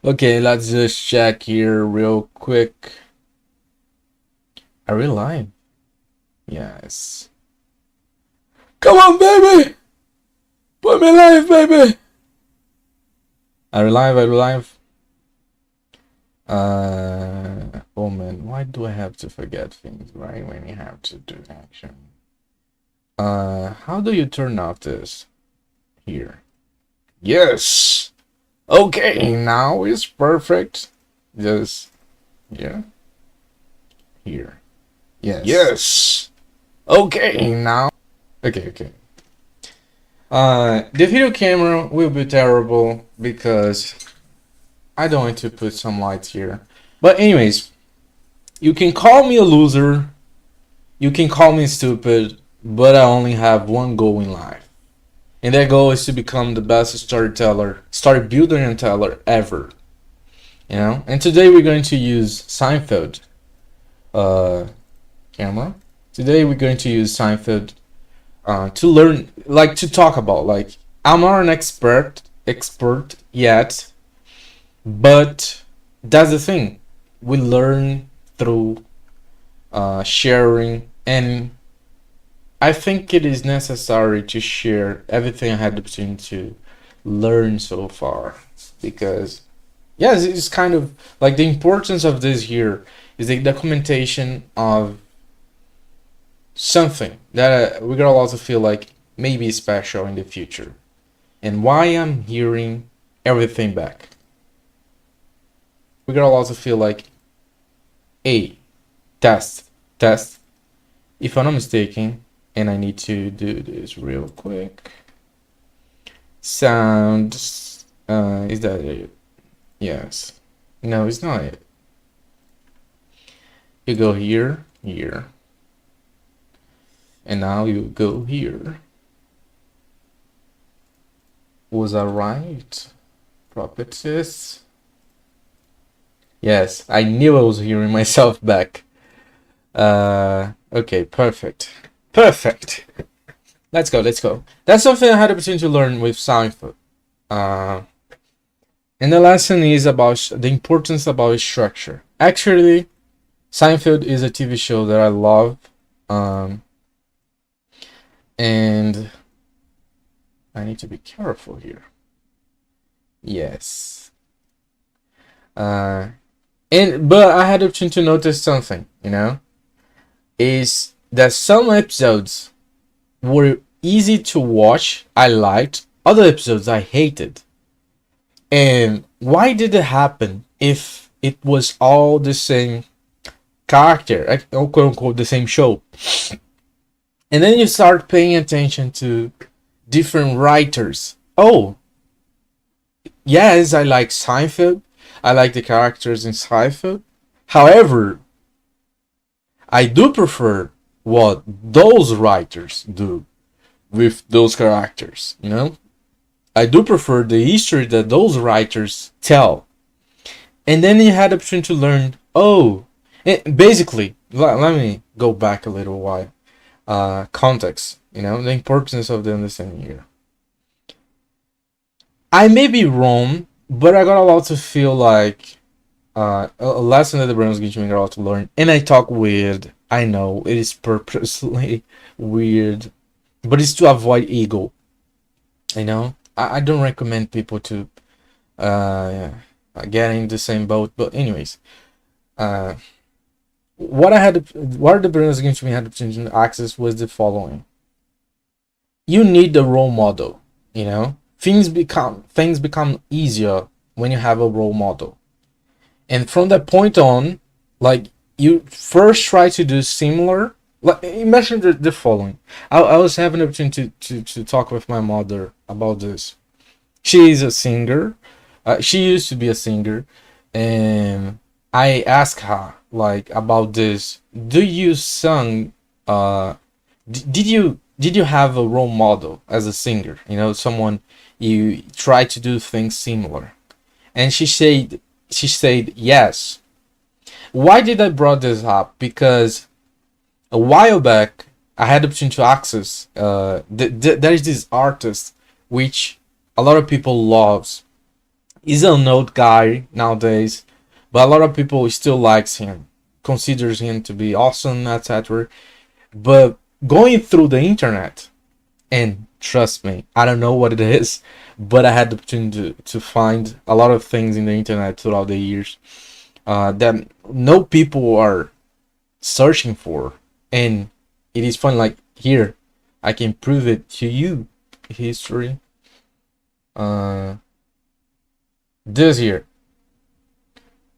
Okay, let's just check here real quick. Are we live? Yes. Come on, baby! Put me live, baby! Are we live? Are we live? Oh man, why do I have to forget things, right? When you have to do action. How do you turn off this? Here. Yes! Okay, now it's perfect. Just, yeah. Here. Yes. Yes! Okay, now. Okay. The video camera will be terrible because I don't want to put some lights here. But anyways, you can call me a loser, you can call me stupid, but I only have one goal in life. And that goal is to become the best story builder and teller ever. You know? And today we're going to use Seinfeld camera. Today we're going to use Seinfeld to learn, like to talk about. Like I'm not an expert yet, but that's the thing. We learn through sharing, and I think it is necessary to share everything I had the opportunity to learn so far, because yes, it's kind of like the importance of this here is the documentation of something that we're gonna also feel like maybe special in the future, and why I'm hearing everything back. We're gonna also feel like, hey, test. If I'm not mistaken, and I need to do this real quick. Sound, is that it? Yes. No, it's not it. You go here, and now you go here. Was I right? Properties. Yes, I knew I was hearing myself back. Okay, perfect. Let's go. That's something I had the opportunity to learn with Seinfeld. And the lesson is about the importance about structure. Actually, Seinfeld is a TV show that I love. And I need to be careful here. Yes. But I had the opportunity to notice something, is that some episodes were easy to watch, I liked, other episodes I hated. And why did it happen if it was all the same character, or quote unquote the same show? And then you start paying attention to different writers. Oh, yes, I like Seinfeld. I like the characters in Seinfeld. However, I do prefer what those writers do with those characters, I do prefer the history that those writers tell. And then you had the opportunity to learn, basically, let me go back a little while. Context, the importance of the understanding here. I may be wrong, but I got a lot to feel like a lesson that the brain was giving me a lot to learn. And I talk weird. I know it is purposely weird, but it's to avoid ego. I don't recommend people to get in the same boat. But anyways, what the brain was giving me had to access was the following. You need a role model. Things become easier when you have a role model. And from that point on, like, you first try to do similar. Like, imagine the following. I was having an opportunity to talk with my mother about this. She is a singer. She used to be a singer. And I asked her, like, about this. Do you sing? Did you have a role model as a singer? Someone you try to do things similar. And she said yes. Why did I brought this up? Because a while back I had the opportunity to access there is this artist which a lot of people loves. He's an old guy nowadays, but a lot of people still likes him, considers him to be awesome, etc. But going through the internet, and trust me, I don't know what it is, but I had the opportunity to find a lot of things in the internet throughout the years that no people are searching for. And it is fun, like here, I can prove it to you. History. Uh, this here.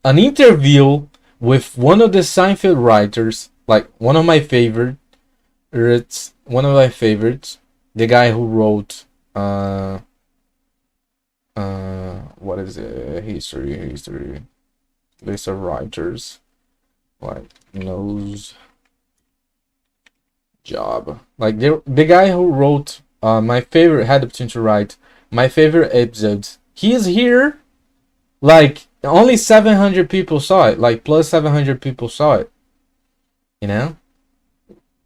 An interview with one of the Seinfeld writers, like one of my favorites, the guy who wrote what is it? History list of writers, like knows job, like the guy who wrote my favorite, had the opportunity to write my favorite episodes. He is here. Like only 700 people saw it, like plus 700 people saw it, you know.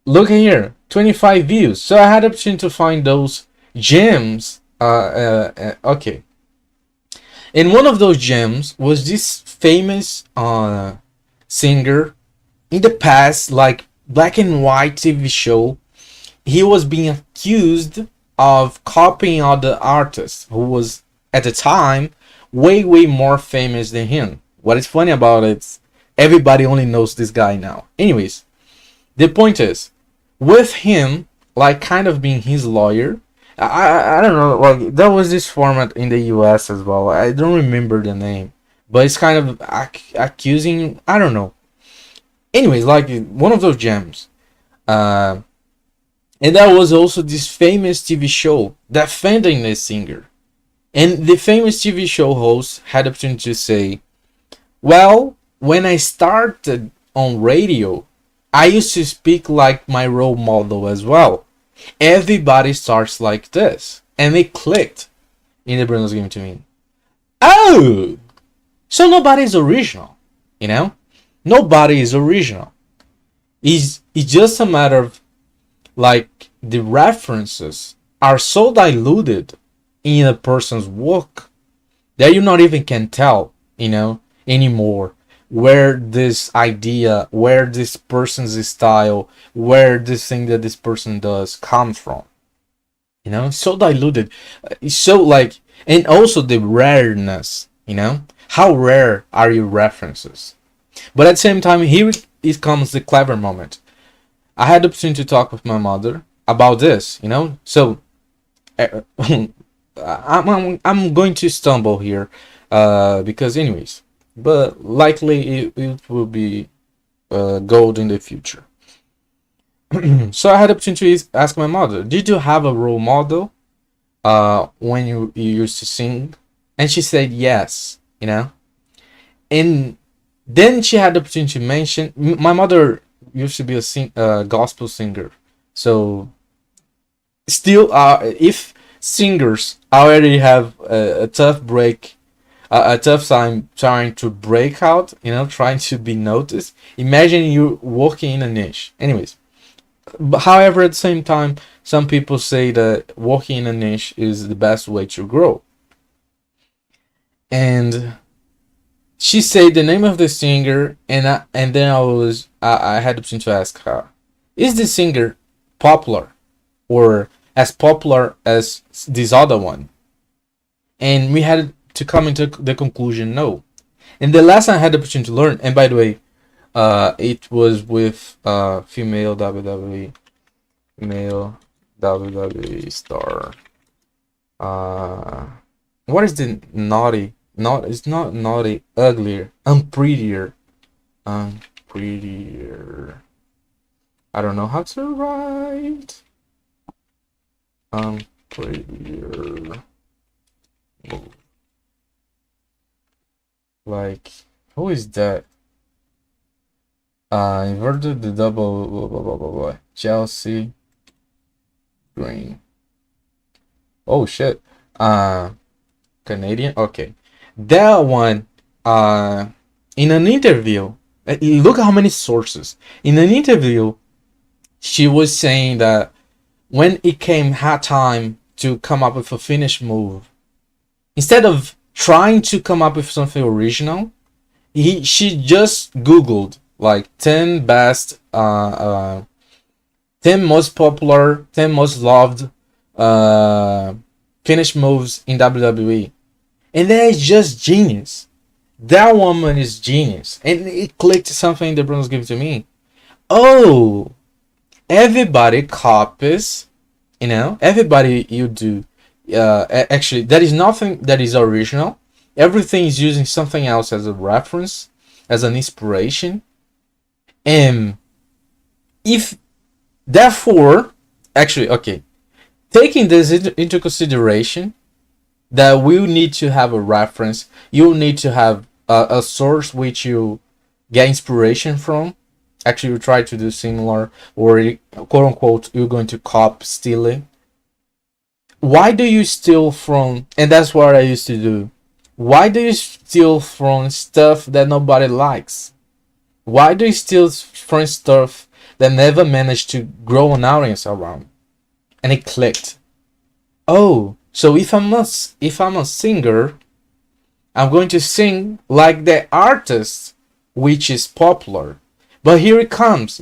Look at here, 25 views. So I had the opportunity to find those gems. Okay. And one of those gems was this famous singer in the past, like black and white TV show. He was being accused of copying other artists who was at the time way more famous than him. What is funny about it is everybody only knows this guy now. Anyways, the point is, with him, like kind of being his lawyer, I don't know, like there was this format in the US as well. I don't remember the name, but it's kind of accusing, I don't know. Anyways, like one of those gems. And there was also this famous TV show defending this singer. And the famous TV show host had the opportunity to say, well, when I started on radio, I used to speak like my role model as well. Everybody starts like this. And it clicked in the brain was given to me. Oh! So nobody's original, you know? Nobody is original. It's just a matter of, like, the references are so diluted in a person's work that you not even can tell, you know, anymore where this idea, where this person's style, where this thing that this person does comes from. You know, so diluted. It's so like, and also the rareness, you know, how rare are your references? But at the same time, here it comes the clever moment. I had the opportunity to talk with my mother about this, you know, so I'm going to stumble here, because anyways, but likely it will be gold in the future. So I had the opportunity to ask my mother, did you have a role model when you used to sing? And she said yes, you know. And then she had the opportunity to mention, my mother used to be a gospel singer. So still, if singers already have a tough break, a tough time trying to break out, you know, trying to be noticed, imagine you working in a niche. Anyways, but however, at the same time, some people say that working in a niche is the best way to grow. And she said the name of the singer, and then I had the option to ask her, is the singer popular or as popular as this other one? And we had to come into the conclusion, no. And the lesson I had the opportunity to learn, and by the way, it was with female WWE star. What is the naughty? Not, it's not naughty. Uglier. Unprettier. Unprettier. I don't know how to write. Unprettier. Like, who is that? Inverted the double blah, blah, blah, blah, blah. Chelsea Green. Oh shit. Canadian. Okay, that one. In an interview, look how many sources. In an interview, she was saying that when it came time to come up with a finished move, instead of trying to come up with something original. She just googled like 10 best 10 most popular, 10 most loved uh finish moves in WWE, and that is just genius. That woman is genius, and it clicked something that Bruno's giving to me. Oh, everybody copies, everybody you do. Actually, there is nothing that is original. Everything is using something else as a reference, as an inspiration. And if, therefore, actually, okay, taking this into consideration, that we need to have a reference, you need to have a source which you get inspiration from. Actually, you try to do similar, or quote unquote, you're going to copy stealing. Why do you steal from? And that's what I used to do. Why do you steal from stuff that nobody likes? Why do you steal from stuff that never managed to grow an audience around? And it clicked. Oh, so if I'm a singer, I'm going to sing like the artist which is popular. But here it comes,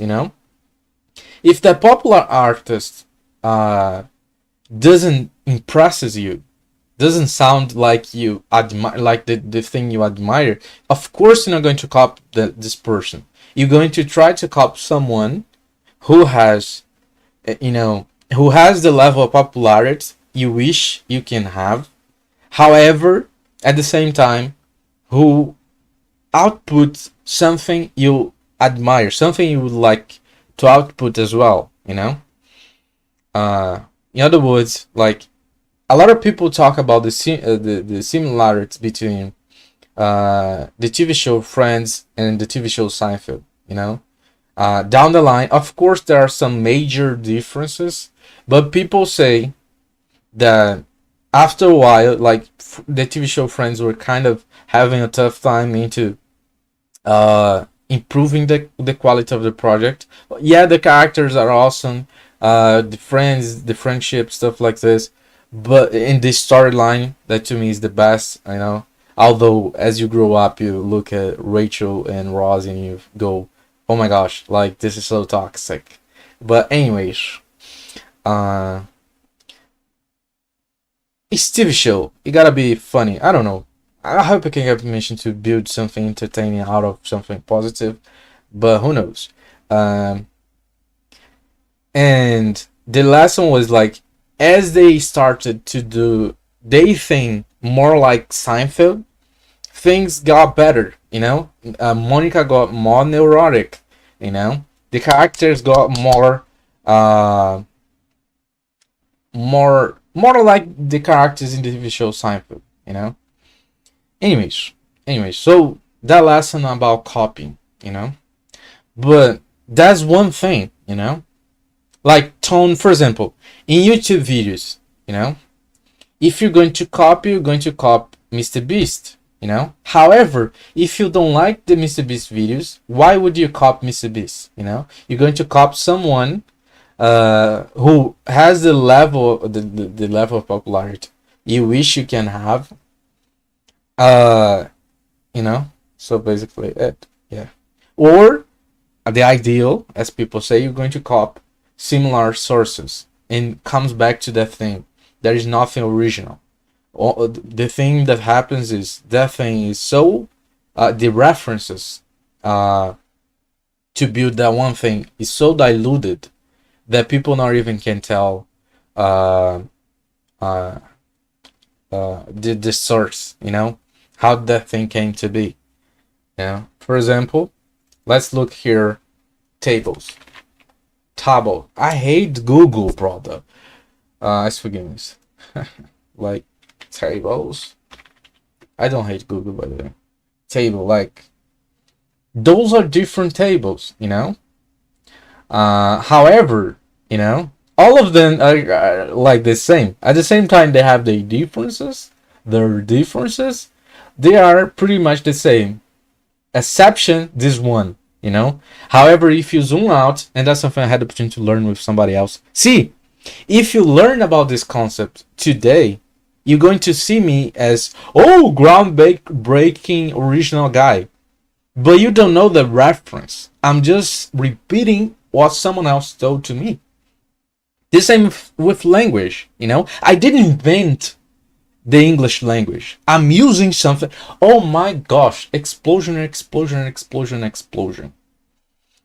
if the popular artist doesn't impresses you, doesn't sound like you admire, like the thing you admire, of course you're not going to copy this person. You're going to try to copy someone who has, who has the level of popularity you wish you can have. However, at the same time, who outputs something you admire, something you would like to output as well, in other words, like, a lot of people talk about the similarities between the TV show Friends and the TV show Seinfeld. Down the line, of course, there are some major differences, but people say that after a while, like, the TV show Friends were kind of having a tough time into improving the quality of the project. Yeah, the characters are awesome, the friends, the friendship, stuff like this. But in this storyline, that to me is the best, Although, as you grow up, you look at Rachel and Ross and you go, oh my gosh, like, this is so toxic. But anyways, it's TV show. It gotta be funny. I don't know. I hope I can get permission to build something entertaining out of something positive, but who knows? And the lesson was like, as they started to do they thing more like Seinfeld, things got better. Monica got more neurotic. The characters got more more like the characters in the TV show Seinfeld. Anyways, so that lesson about copying, but that's one thing, like tone, for example, in YouTube videos, if you're going to copy, you're going to copy Mr. Beast, However, if you don't like the Mr. Beast videos, why would you copy Mr. Beast? You're going to copy someone who has the level of popularity you wish you can have. So basically it, yeah. Or the ideal, as people say, you're going to copy similar sources, and comes back to that thing. There is nothing original. The thing that happens is that thing is so the references to build that one thing is so diluted that people not even can tell the source, how that thing came to be. For example, let's look here. Tables. Table. I hate Google, brother. Forgive me. Like, tables. I don't hate Google, by the way. Table, like, those are different tables, However, all of them are like the same. At the same time, they have their differences. They are pretty much the same, exception this one. However, if you zoom out, and that's something I had the opportunity to learn with somebody else. See, if you learn about this concept today, you're going to see me as, oh, groundbreaking original guy. But you don't know the reference. I'm just repeating what someone else told to me. The same with language, you know? I didn't invent the English language. I'm using something. Oh my gosh, explosion, explosion, explosion, explosion.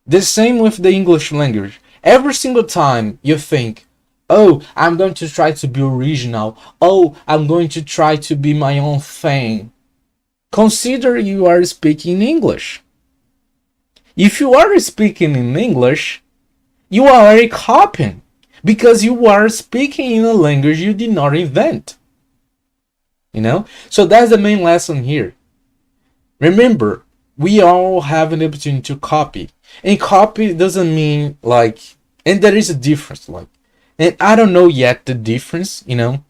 The same with the English language. Every single time you think, oh, I'm going to try to be original. Oh, I'm going to try to be my own thing. Consider you are speaking English. If you are speaking in English, you are already copying because you are speaking in a language you did not invent. You know? So that's the main lesson here. Remember, we all have an opportunity to copy. And copy doesn't mean like, and there is a difference, like, and I don't know yet the difference, you know,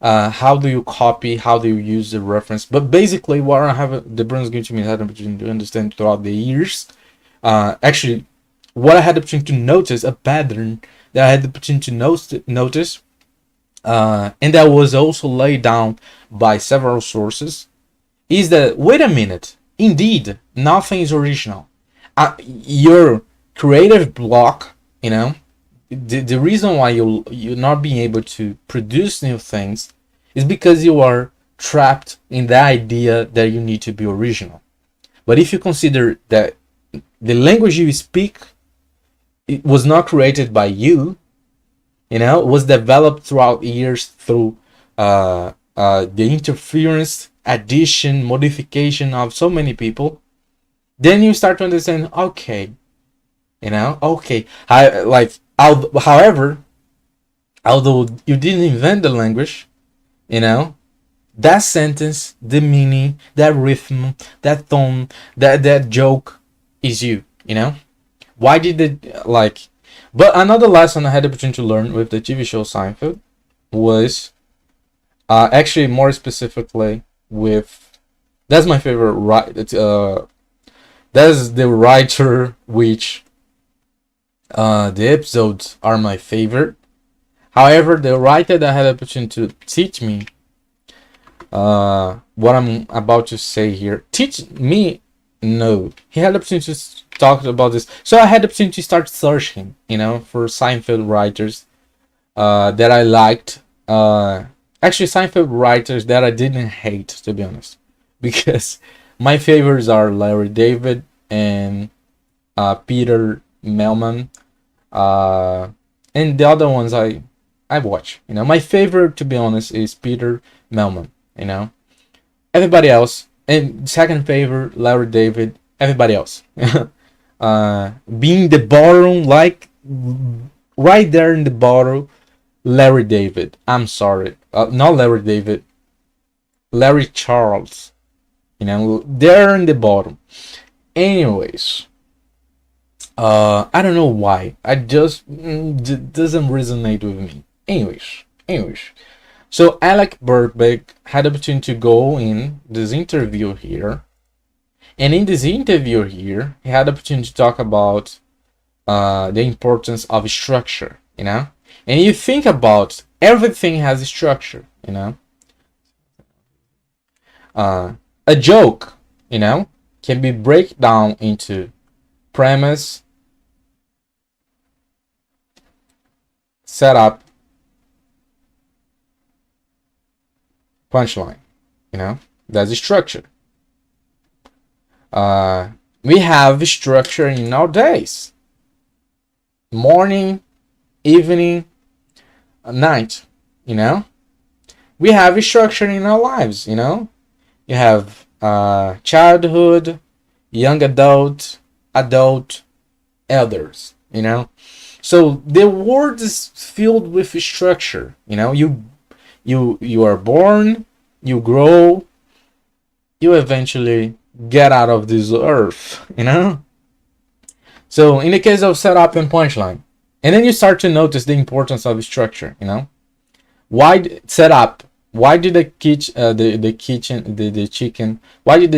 how do you copy, how do you use the reference, but basically what I have, the brain's going to me had an opportunity to understand throughout the years, actually, what I had the opportunity to notice, a pattern that I had the opportunity to notice, and that was also laid down by several sources, is that, wait a minute, indeed, nothing is original. Your creative block, you know, the reason why you're not being able to produce new things is because you are trapped in the idea that you need to be original. But if you consider that the language you speak, it was not created by you, you know, it was developed throughout years through the interference, addition, modification of so many people, then you start to understand, okay, you know, okay, however, although you didn't invent the language, you know, that sentence, the meaning, that rhythm, that tone, that joke is you, you know. Why did it, like, but another lesson I had the opportunity to learn with the TV show Seinfeld was, actually more specifically with, that's my favorite, right, that's the writer which, the episodes are my favorite. However, the writer that had the opportunity to teach me what I'm about to say here, teach me, no, he had the opportunity to talk about this, so I had the opportunity to start searching, you know, for Seinfeld writers that I liked, actually Seinfeld writers that I didn't hate, to be honest, because my favorites are Larry David and Peter Melman, and the other ones I watch. You know, my favorite, to be honest, is Peter Melman. You know, everybody else, and second favorite, Larry David. Everybody else, being the bottom, like right there in the bottom, Larry David. I'm sorry, not Larry David, Larry Charles. You know, they're in the bottom. Anyways, I don't know why. I just doesn't resonate with me. Anyways. So Alec Burbank had the opportunity to go in this interview here, and in this interview here, he had the opportunity to talk about the importance of structure. You know, and you think about everything has a structure. You know, a joke, you know, can be break down into premise, setup, punchline. You know, that's a structure. We have structure in our days: morning, evening, night. You know, we have a structure in our lives. You know, you have childhood, young adult, elders. You know, so the world is filled with structure. You know, you are born, you grow, you eventually get out of this earth. You know, so in the case of setup and punchline, and then you start to notice the importance of structure. You know, why setup? Why did the chicken? Why did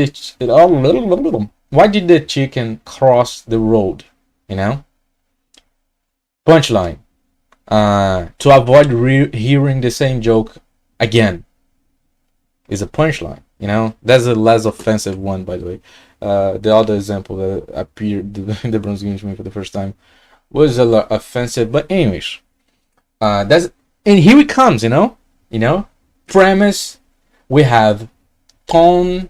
the chicken cross the road? You know. Punchline. To avoid hearing the same joke again. is a punchline. You know, that's a less offensive one, by the way. The other example that appeared in the Bronze Game to me for the first time was a lot offensive, but anyways, that's and here it comes. Premise. We have tone.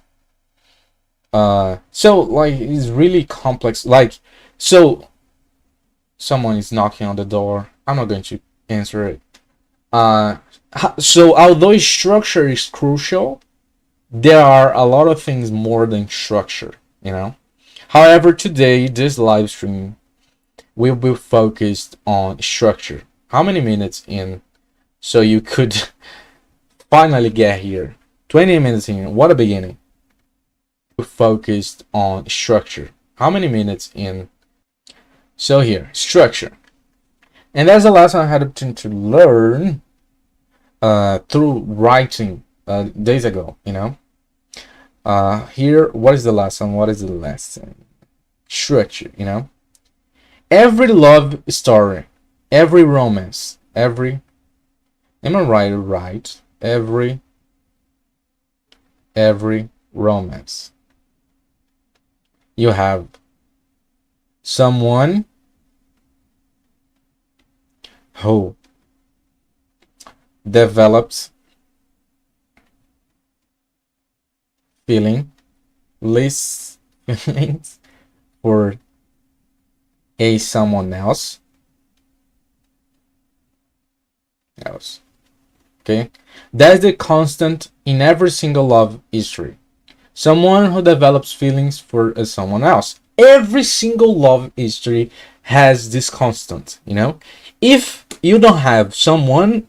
So like it's really complex. Like so, someone is knocking on the door. I'm not going to answer it. So although structure is crucial, there are a lot of things more than structure. However, today this live stream will be focused on structure. How many minutes in? So you could finally get here. 20 minutes in. What a beginning. Focused on structure. How many minutes in? So here, structure. And that's the lesson I had the opportunity to learn through writing days ago. Here, what is the lesson? What is the lesson? Structure. Every love story, every romance, am I right? Every romance, you have someone who develops feelings for someone else. Okay, that's the constant in every single love history. Someone who develops feelings for someone else. Every single love history has this constant. If you don't have someone,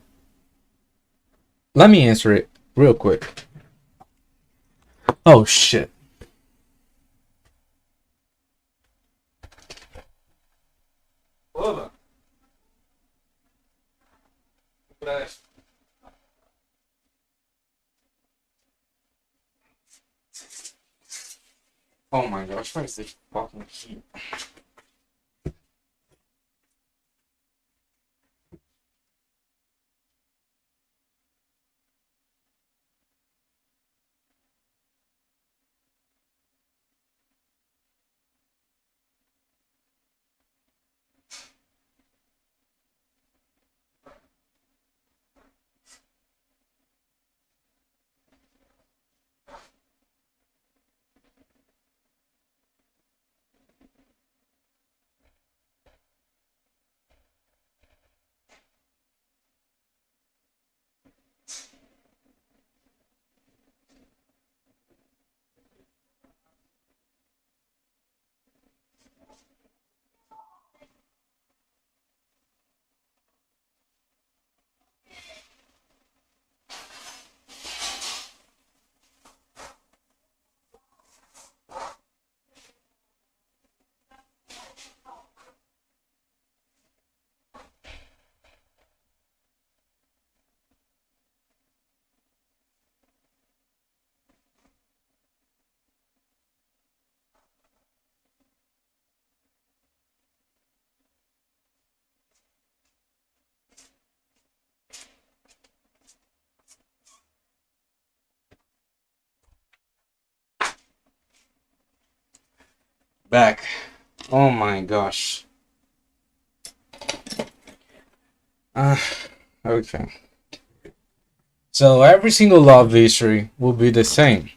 let me answer it real quick. Oh shit. Hold on. Oh my gosh, where is this fucking key? Back. Oh my gosh. Okay. So every single love history will be the same,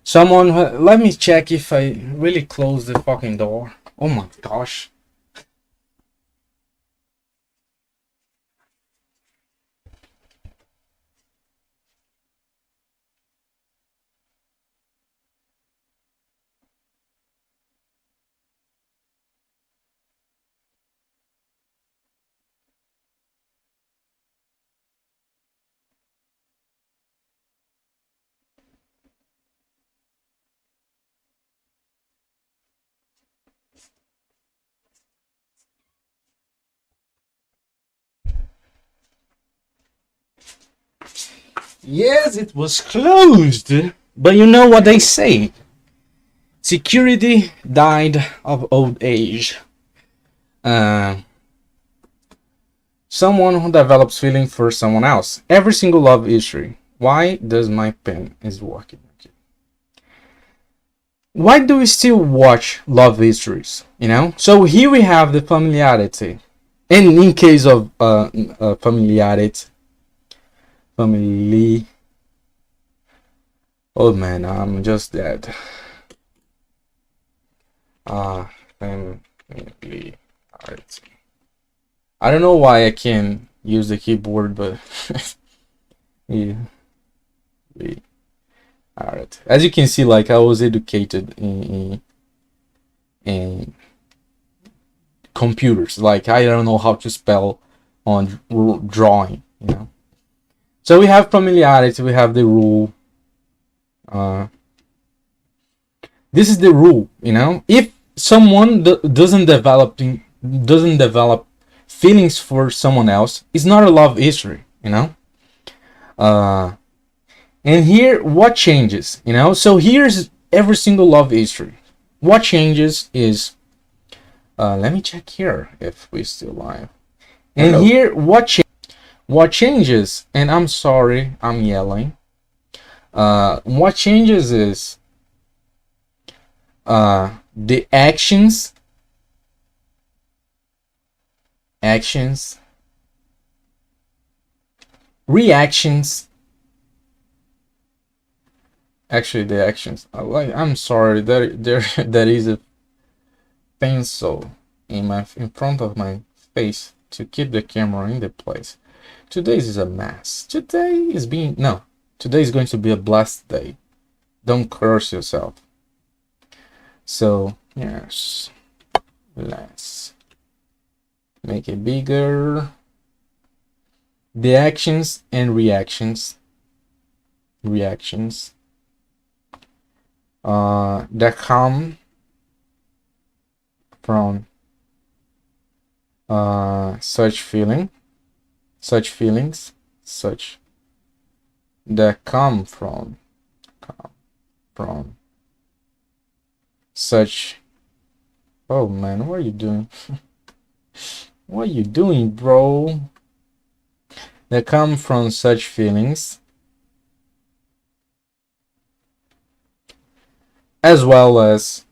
Someone, let me check if I really close the fucking door. Oh my gosh. Yes, it was closed. But you know what they say. Security died of old age. Someone who develops feeling for someone else. Every single love history. Why does my pen is working? Okay. Why do we still watch love histories? You know, so here we have the familiarity, and in case of familiarity, family. Oh man, I'm just dead. Familiarity. I don't know why I can't use the keyboard, but yeah. Alright. As you can see, like I was educated in computers. Like I don't know how to spell on drawing, you know. So we have familiarity, we have the rule. This is the rule, you know. If someone doesn't develop feelings for someone else, it's not a love history, you know. And here, what changes, you know? So here's every single love history. What changes is, let me check here if we're still live. And hello. Here, what changes? And I'm sorry, I'm yelling. What changes is the actions, reactions. Actually, the actions. I'm sorry. There is a pencil in front of my face to keep the camera in the place. Today is a mess. Today is going to be a blessed day. Don't curse yourself. So yes, let's make it bigger. The actions and reactions that come from such feelings that come from such. Oh man, what are you doing? What are you doing, bro? That come from such feelings, as well as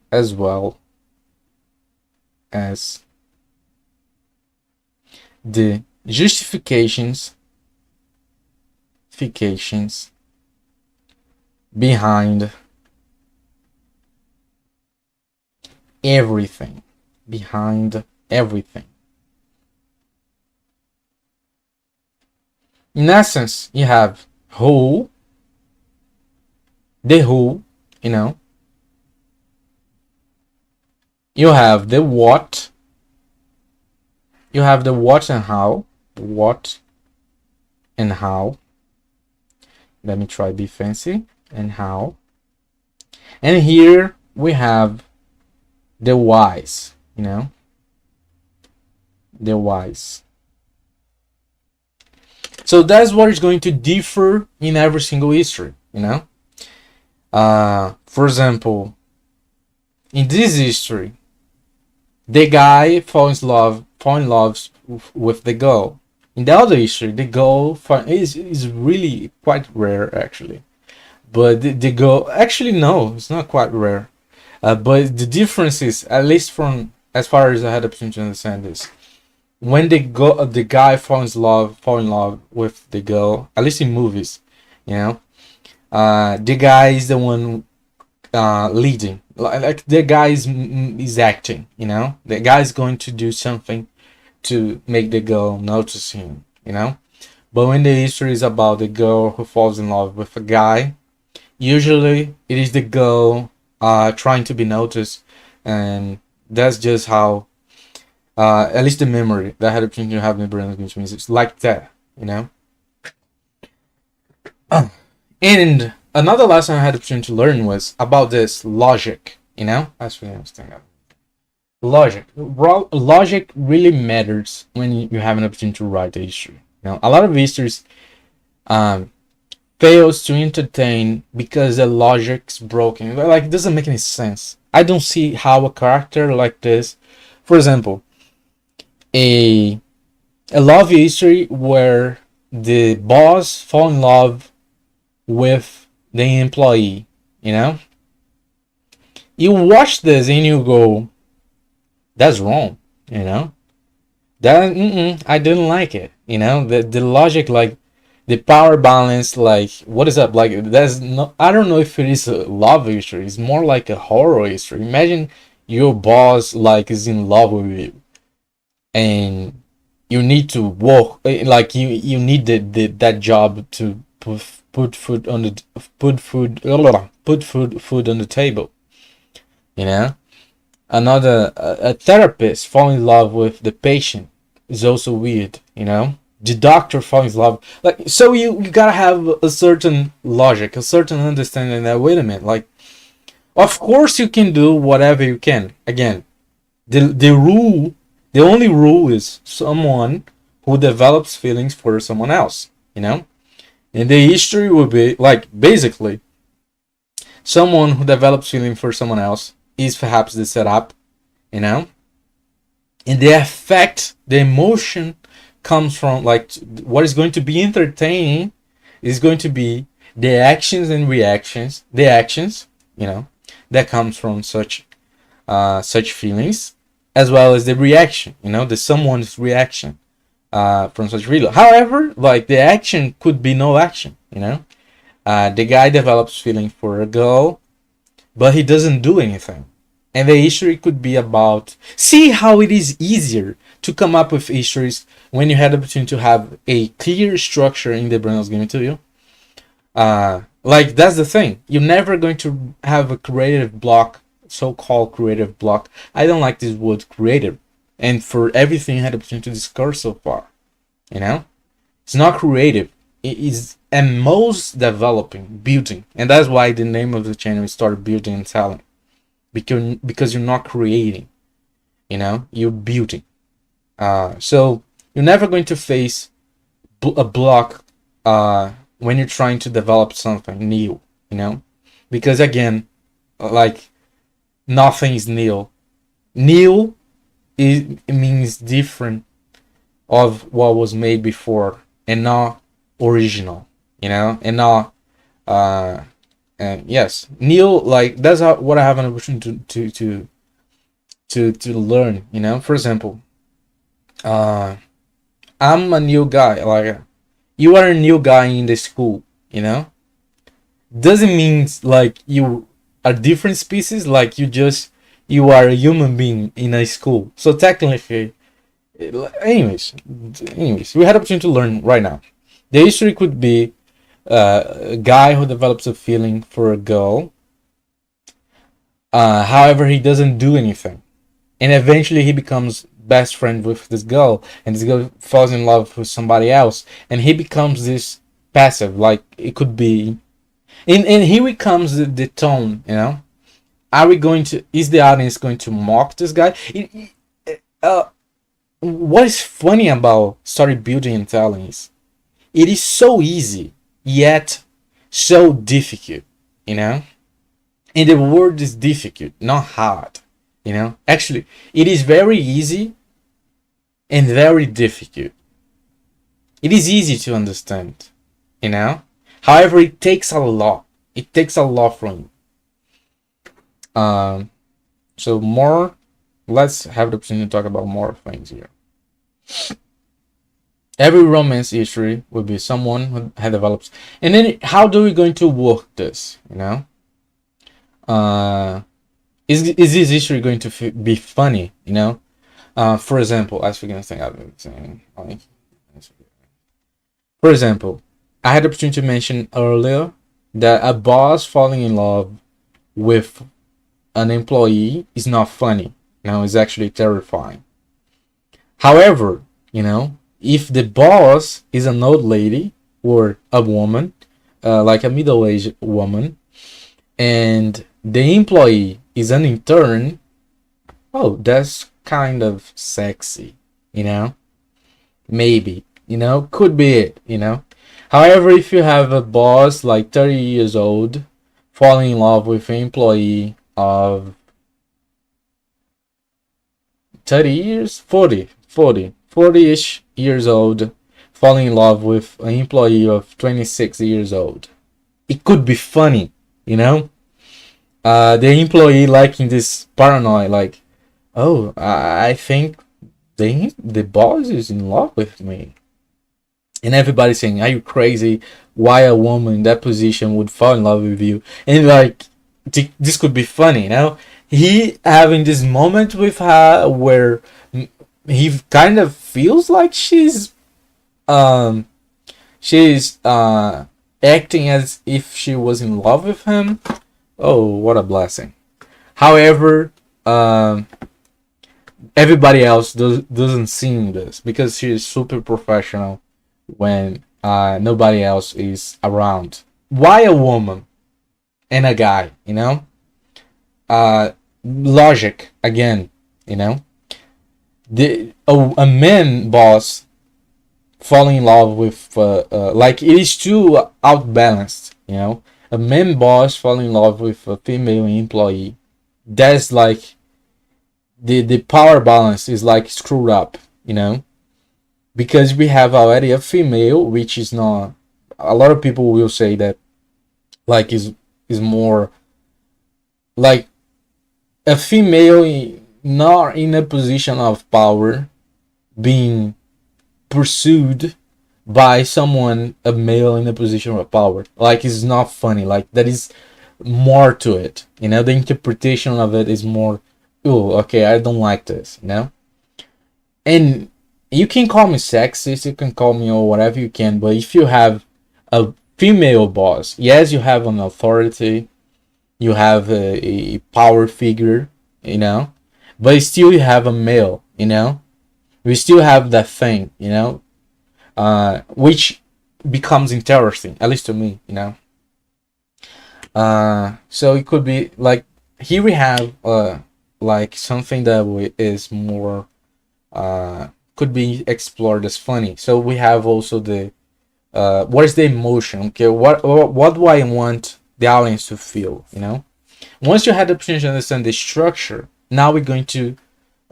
the justifications behind everything. In essence, you have the who, you know. You have the what. You have the what and how. Let me try be fancy. And how. And here we have the whys, you know. The whys. So that's what is going to differ in every single history, you know. For example, in this history, the guy falls in love with the girl. In the other history, the girl is really quite rare, actually. But the girl, actually, no, it's not quite rare. But the difference is, at least from as far as I had the opportunity to understand this, when the guy fall in love with the girl, at least in movies, you know, the guy is the one leading. Like the guy is acting, you know. The guy is going to do something to make the girl notice him, you know. But when the history is about the girl who falls in love with a guy, usually it is the girl trying to be noticed, and that's just how at least the memory that I had a opportunity to have in Brandon Greenspan is like that, you know. And another lesson I had the opportunity to learn was about this logic, you know. That's really interesting. Logic really matters when you have an opportunity to write a history. You know, a lot of histories fails to entertain because the logic's broken. Like, it doesn't make any sense. I don't see how a character like this, for example, a love history where the boss fall in love with the employee, you know? You watch this and you go, that's wrong, you know? That I didn't like it, you know? The logic, like the power balance, like what is up? Like that's no, I don't know if it is a love history. It's more like a horror history. Imagine your boss like is in love with you, and you need to work like you need that job to put food on the put food on the table, you know. Another a therapist fall in love with the patient is also weird, you know. The doctor falls in love, like, so you gotta have a certain logic, a certain understanding that, wait a minute, like, of course you can do whatever you can. Again, the rule, the only rule is someone who develops feelings for someone else, you know. And the history would be like, basically, someone who develops feeling for someone else is perhaps the setup, you know. And the effect, the emotion comes from, like, what is going to be entertaining is going to be the actions and reactions, the actions, you know, that comes from such feelings, as well as the reaction, you know, the someone's reaction from such feeling. However, like, the action could be no action, you know. The guy develops feeling for a girl, but he doesn't do anything. And the history could be about, see how it is easier to come up with histories when you had the opportunity to have a clear structure in the brain I was giving to you. Like, that's the thing. You're never going to have a creative block, so-called creative block. I don't like this word creative. And for everything you had the opportunity to discuss so far, you know, it's not creative. It is at most developing, building. And that's why the name of the channel is Start Building and Selling. Because you're not creating, you know, you're building. So you're never going to face a block when you're trying to develop something new, you know, because again, like, nothing is new. New it means different of what was made before, and not original, you know, and not and yes, new, like, that's what I have an opportunity to learn, you know. For example, I'm a new guy, like, you are a new guy in the school, you know. Doesn't mean like you are different species, like you are a human being in a school. So technically, anyways, we had opportunity to learn right now. The history could be a guy who develops a feeling for a girl. However, he doesn't do anything, and eventually he becomes best friend with this girl, and this girl falls in love with somebody else, and he becomes this passive. Like, it could be, and here comes the tone. You know, are we going to? Is the audience going to mock this guy? What is funny about Story Building and Telling is, it is so easy yet so difficult, you know. And the word is difficult, not hard, you know. Actually, it is very easy and very difficult. It is easy to understand, you know. However, it takes a lot. It takes a lot from you. So more, let's have the opportunity to talk about more things here. Every romance history will be someone who had developed, and then how do we going to work this? You know, is this history going to be funny? You know, for example, I forget thing I've been saying. For example, I had the opportunity to mention earlier that a boss falling in love with an employee is not funny. You know, it's actually terrifying. However, you know, if the boss is an old lady or a woman, like a middle-aged woman, and the employee is an intern, oh, that's kind of sexy, you know? Maybe, you know, could be it, you know? However, if you have a boss like 30 years old falling in love with an employee of 30 years, 40-ish years old, falling in love with an employee of 26 years old. it could be funny, you know. The employee liking this paranoid, like, oh, I think the boss is in love with me, and everybody saying, "Are you crazy? Why a woman in that position would fall in love with you?" And like, this could be funny, you know. He having this moment with her where he kind of feels like um she's acting as if she was in love with him. Oh, what a blessing. However, um, everybody else doesn't see this because she is super professional when nobody else is around. Why a woman and a guy, you know? Logic again, you know? A man boss falling in love with like it is too outbalanced, you know? A man boss falling in love with a female employee, that's like the power balance is like screwed up, you know, because we have already a female, which is not. A lot of people will say that like is more like a female not in a position of power being pursued by someone, a male in a position of power. Like it's not funny. Like there is more to it, you know. The interpretation of it is more, oh, okay, I don't like this, you know. And you can call me sexist, you can call me or whatever you can, but if you have a female boss, yes, you have an authority, you have a power figure, you know, but still you have a male, you know. We still have that thing, you know, which becomes interesting, at least to me, you know. So it could be like here we have like something that is more could be explored as funny. So we have also the what is the emotion? Okay, what do I want the audience to feel? You know, once you had the opportunity to understand the structure, now we're going to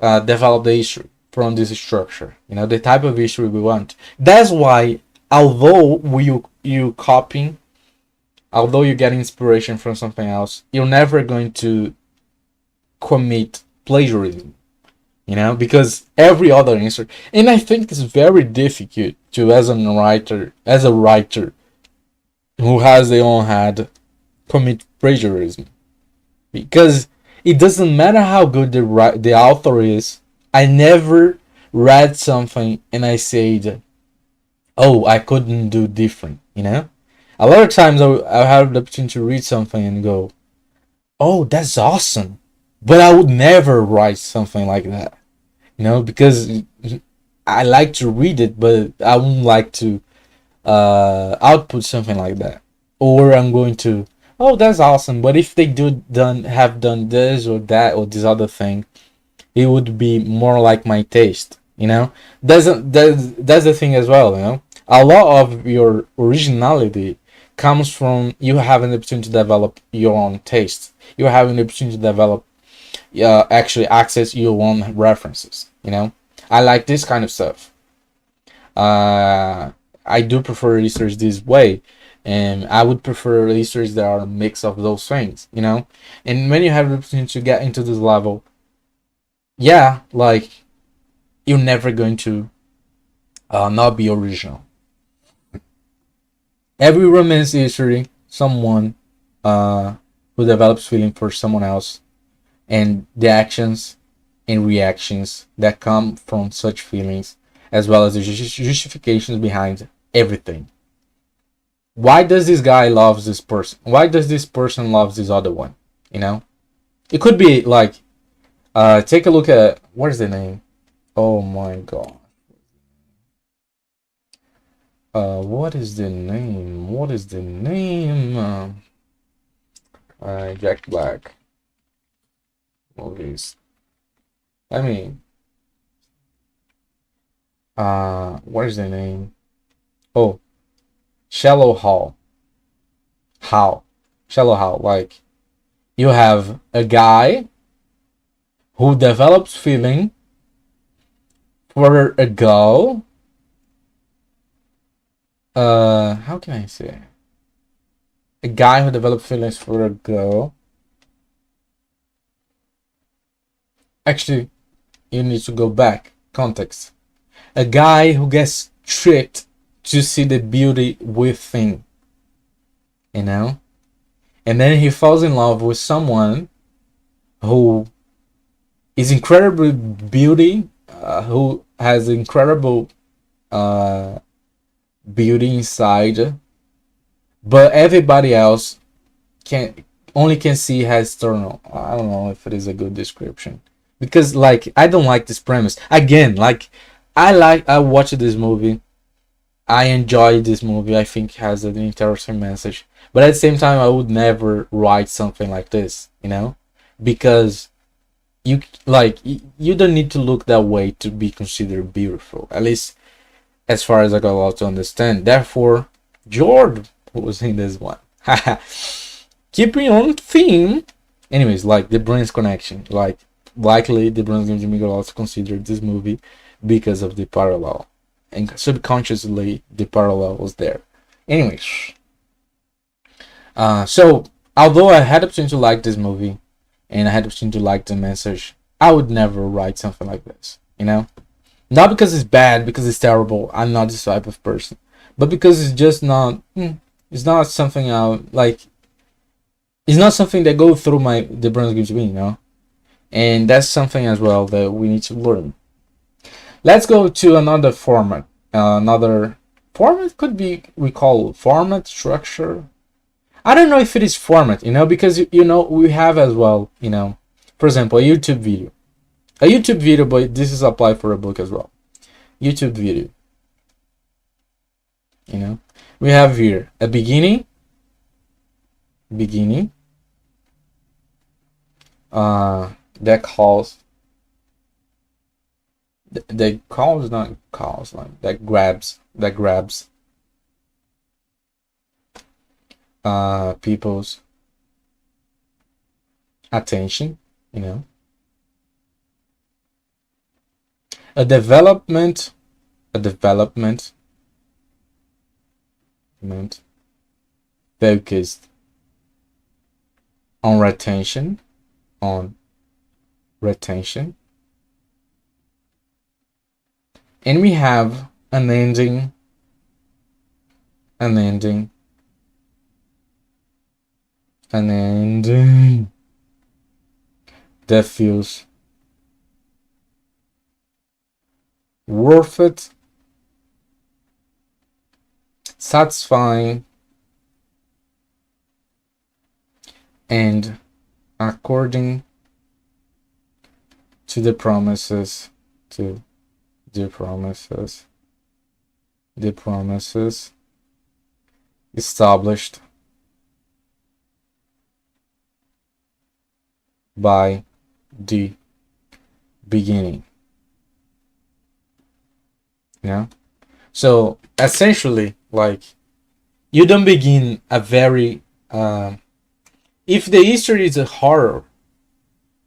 develop the issue from this structure. You know, the type of issue we want. That's why, although you copying, although you get inspiration from something else, you're never going to commit plagiarism, you know, because every other answer, and I think it's very difficult to as a writer who has their own head, commit plagiarism, because it doesn't matter how good the author is. I never read something and I said, oh, I couldn't do different, you know. A lot of times I have the opportunity to read something and go, oh, that's awesome, but I would never write something like that, you know, because I like to read it, but I wouldn't like to output something like that. Or I'm going to, oh, that's awesome, but if they have done this or that or this other thing, it would be more like my taste, you know. That's the thing as well, you know. A lot of your originality comes from you having the opportunity to develop your own taste. You having the opportunity to develop actually access your own references, you know. I like this kind of stuff. I do prefer research this way, and I would prefer research that are a mix of those things, you know. And when you have the opportunity to get into this level, yeah, like you're never going to not be original. Every romance history, someone who develops feeling for someone else, and the actions and reactions that come from such feelings, as well as the justifications behind everything. Why does this guy love this person? Why does this person love this other one? You know, it could be like, take a look at what is the name? Oh my god. What is the name? What is the name? Jack Black movies. I mean, what is the name? Oh, Shallow Hall. How? Shallow Hall. Like, you have a guy who develops feeling for a girl. How can I say? A guy who developed feelings for a girl. Actually, you need to go back. Context. A guy who gets tricked to see the beauty within, you know? And then he falls in love with someone who is incredibly beauty, who has incredible uh, beauty inside, but everybody else can see has external. I don't know if it is a good description, because like I don't like this premise. Again, like I watched this movie. I enjoy this movie. I think it has an interesting message. But at the same time, I would never write something like this, because you don't need to look that way to be considered beautiful. At least as far as I got allowed to understand. Therefore, George was in this one. Keeping on theme. Anyways, like the brain's connection. Like likely the brain's going to be also considered this movie because of the parallel. And subconsciously the parallel was there. Anyways. So although I had the opportunity to like this movie and I had the opportunity to like the message, I would never write something like this, Not because it's bad, because it's terrible. I'm not this type of person. But because it's just not it's not something it's not something that goes through the brain gives me, And that's something as well that we need to learn. Let's go to another format. Another format could be we call format, structure. I don't know if it is format, because we have as well, for example, a YouTube video. A YouTube video, but this is applied for a book as well. YouTube video. We have here a beginning. That calls. That calls, not calls, like that grabs. People's attention. A development focused on retention, and we have an ending that feels worth it, satisfying, and according to the promises established by the beginning. So essentially, like, you don't begin a very if the history is a horror,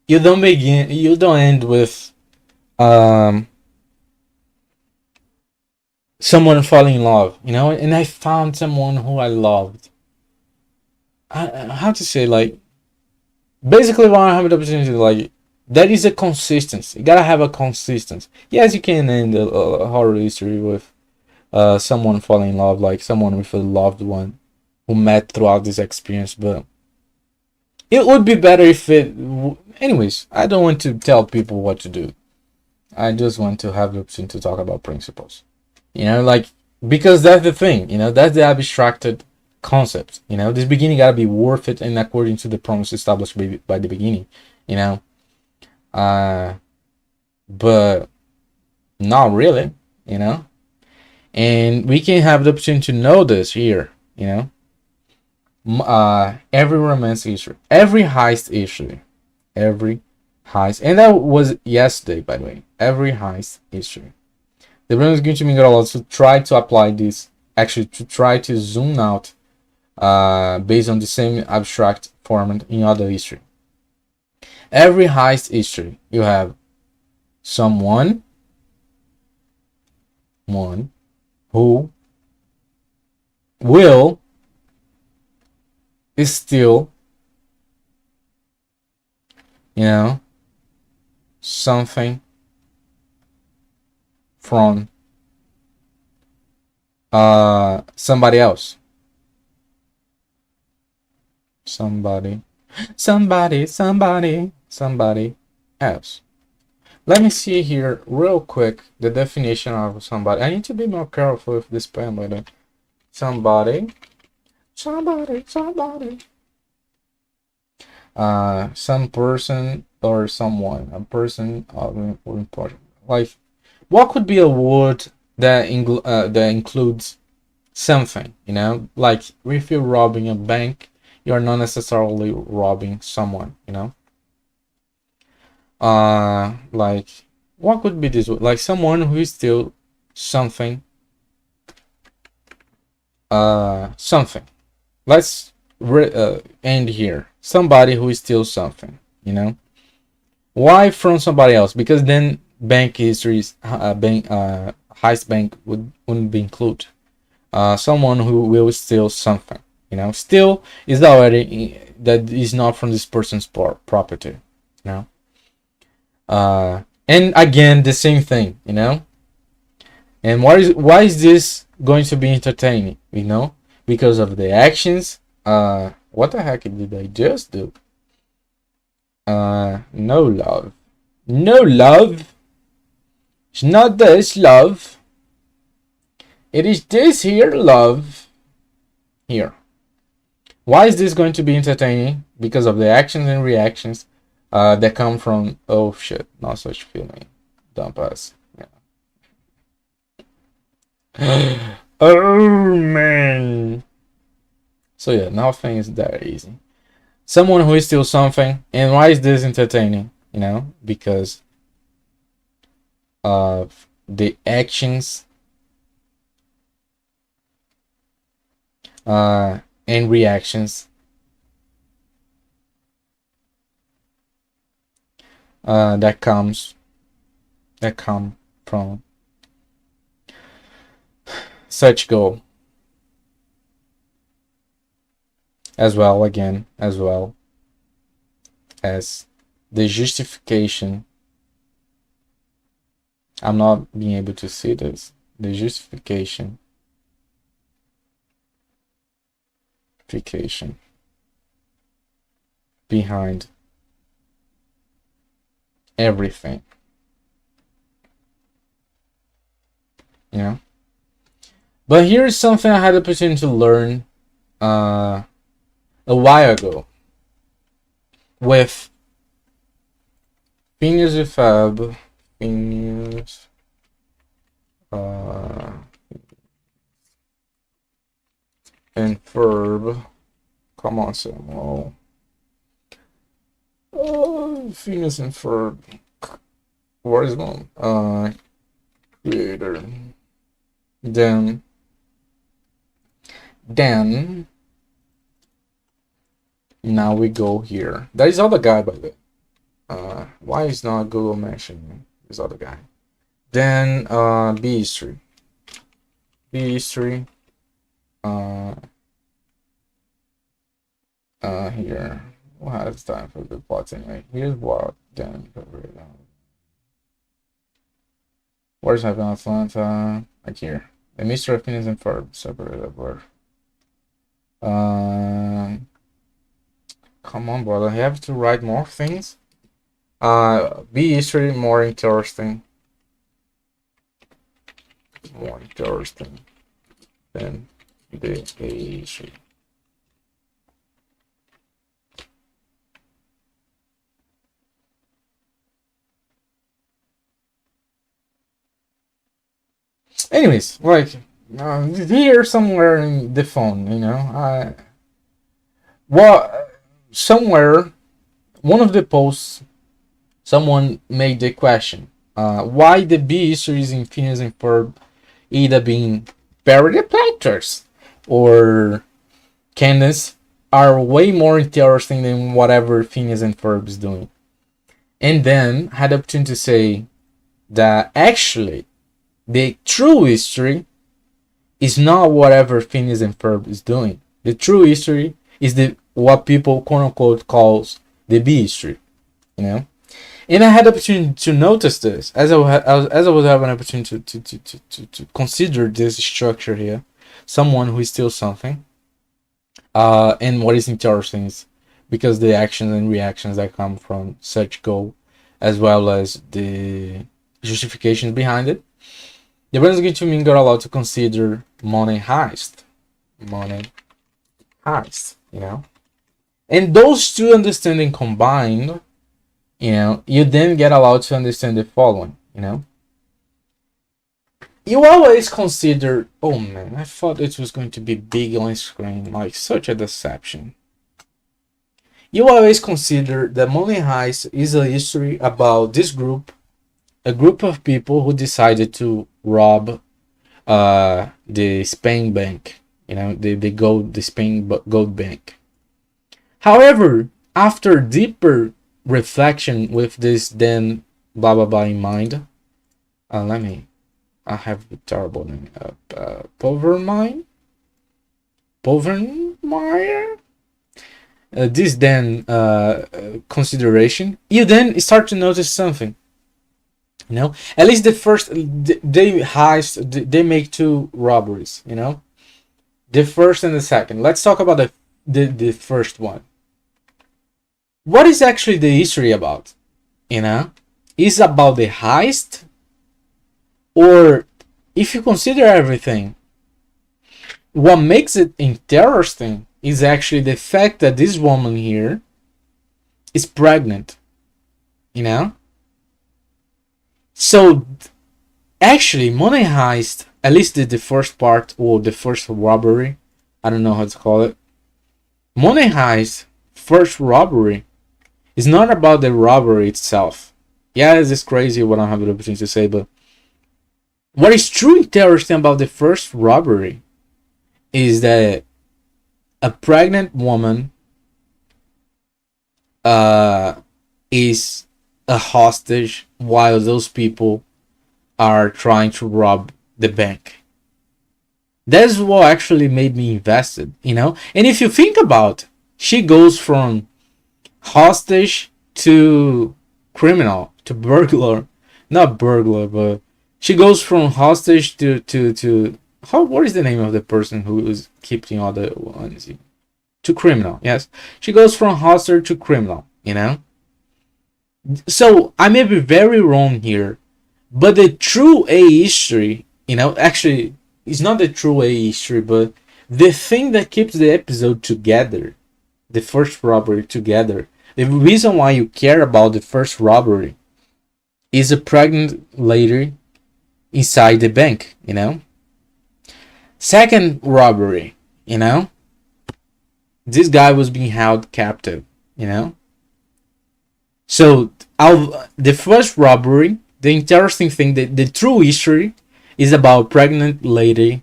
you don't end with someone falling in love, and I found someone who I loved. How to say, like, basically when I have the opportunity, like, that is a consistency. You gotta have a consistency. Yes, you can end a horror history with someone falling in love, like someone with a loved one who met throughout this experience, but it would be better if anyways, I don't want to tell people what to do. I just want to have the option to talk about principles. Like, because that's the thing, that's the abstracted concept. This beginning gotta be worth it and according to the promise established by the beginning, but not really, and we can have the opportunity to know this here, every romance issue, every heist issue, and that was yesterday, by the way, every heist issue. The brain is going to make a lot to try to apply this, actually to try to zoom out based on the same abstract format in other history. Every heist history, you have someone who will is still, you know, something from somebody else. Somebody else. Let me see here real quick the definition of somebody. I need to be more careful with this pen, by the way. Somebody. Some person or someone, a person of important. Like, what could be a word that includes something? You know, like if you're robbing a bank, you're not necessarily robbing someone. You know, like what could be this word? Like someone who is still something. Something. Let's end here. Somebody who is still something. You know. Why from somebody else? Because then bank histories, heist bank wouldn't be included. Someone who will steal something, you know, steal is already that is not from this person's property, you know. And again, the same thing, you know. And why is this going to be entertaining? You know, because of the actions. What the heck did I just do? No love. No love. It's not this love. It is this here love. Here. Why is this going to be entertaining? Because of the actions and reactions that come from, oh shit, not such feeling. Dump us. Yeah. Oh man. So yeah, nothing is that easy. Someone who is still something. And why is this entertaining? You know, because of the actions and reactions that come from such goal, as well as the justification. I'm not being able to see this. The justification behind everything. Yeah. But here's something I had the opportunity to learn a while ago with Phineas and Ferb. Phineas and Ferb. Come on, Samuel. Phineas and Ferb. What is one? Creator. Then now we go here. That is other guy, by the way. Why is not Google mentioning this other guy? Then B history. Here. We'll have time for the plots anyway. Here's what then. Where's Heaven Atlanta? Like here. The Mr. of Phineas and Ferb separated word. Come on, brother. I have to write more things. B history more interesting. More interesting than the A history. Anyways, like here somewhere in the phone, you know, somewhere one of the posts, someone made the question, why the B histories in Phineas and Ferb either being parody characters or Candace are way more interesting than whatever Phineas and Ferb is doing. And then had the opportunity to say that actually the true history is not whatever Phineas and Ferb is doing. The true history is the what people quote unquote calls the B history, you know. And I had the opportunity to notice this as as I would have an opportunity to consider this structure here, someone who is still something. And what is interesting is because the actions and reactions that come from such goal, as well as the justifications behind it, the brain is going to mean got allowed to consider money heist, money heist, you know. And those two understanding combined, you know, you then get allowed to understand the following, you know. You always consider, oh man, I thought it was going to be big on screen, like such a deception. You always consider that Money Heist is a history about this group, a group of people who decided to rob the Spain bank, you know, the Spain gold bank. However, after deeper reflection with this then blah blah blah in mind, I have a terrible name. Povermine? Povermire? This then consideration, you then start to notice something. You know, at least the first they make two robberies. You know, the first and the second. Let's talk about the first one. What is actually the history about? You know, is about the heist, or if you consider everything, what makes it interesting is actually the fact that this woman here is pregnant, you know. So actually Money Heist, at least the first part, or the first robbery, I don't know how to call it, Money Heist first robbery is not about the robbery itself. Yeah, it's crazy what I have the opportunity to say, but what is truly interesting about the first robbery is that a pregnant woman is a hostage while those people are trying to rob the bank. That's what actually made me invested, you know. And if you think about, she goes from hostage to criminal to burglar, not burglar, but she goes from hostage to how, what is the name of the person who is keeping all the ones? To criminal, yes. She goes from hostage to criminal, you know. So I may be very wrong here, but the true A history, you know, actually it's not the true A history, but the thing that keeps the episode together, the first robbery together, the reason why you care about the first robbery is a pregnant lady inside the bank, you know. Second robbery, you know, this guy was being held captive, you know. So the first robbery, the interesting thing, the true history is about pregnant lady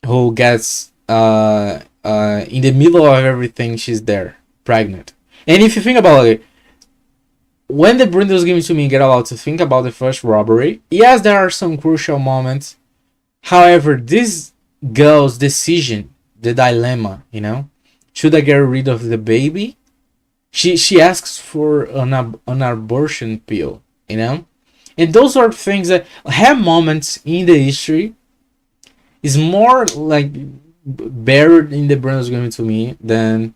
who gets in the middle of everything, she's there, pregnant. And if you think about it, when the brain was given to me, get allowed to think about the first robbery, yes, there are some crucial moments. However, this girl's decision, the dilemma, you know, should I get rid of the baby? She asks for an abortion pill, you know, and those are things that have moments in the history. Is more like buried in the brain was given to me than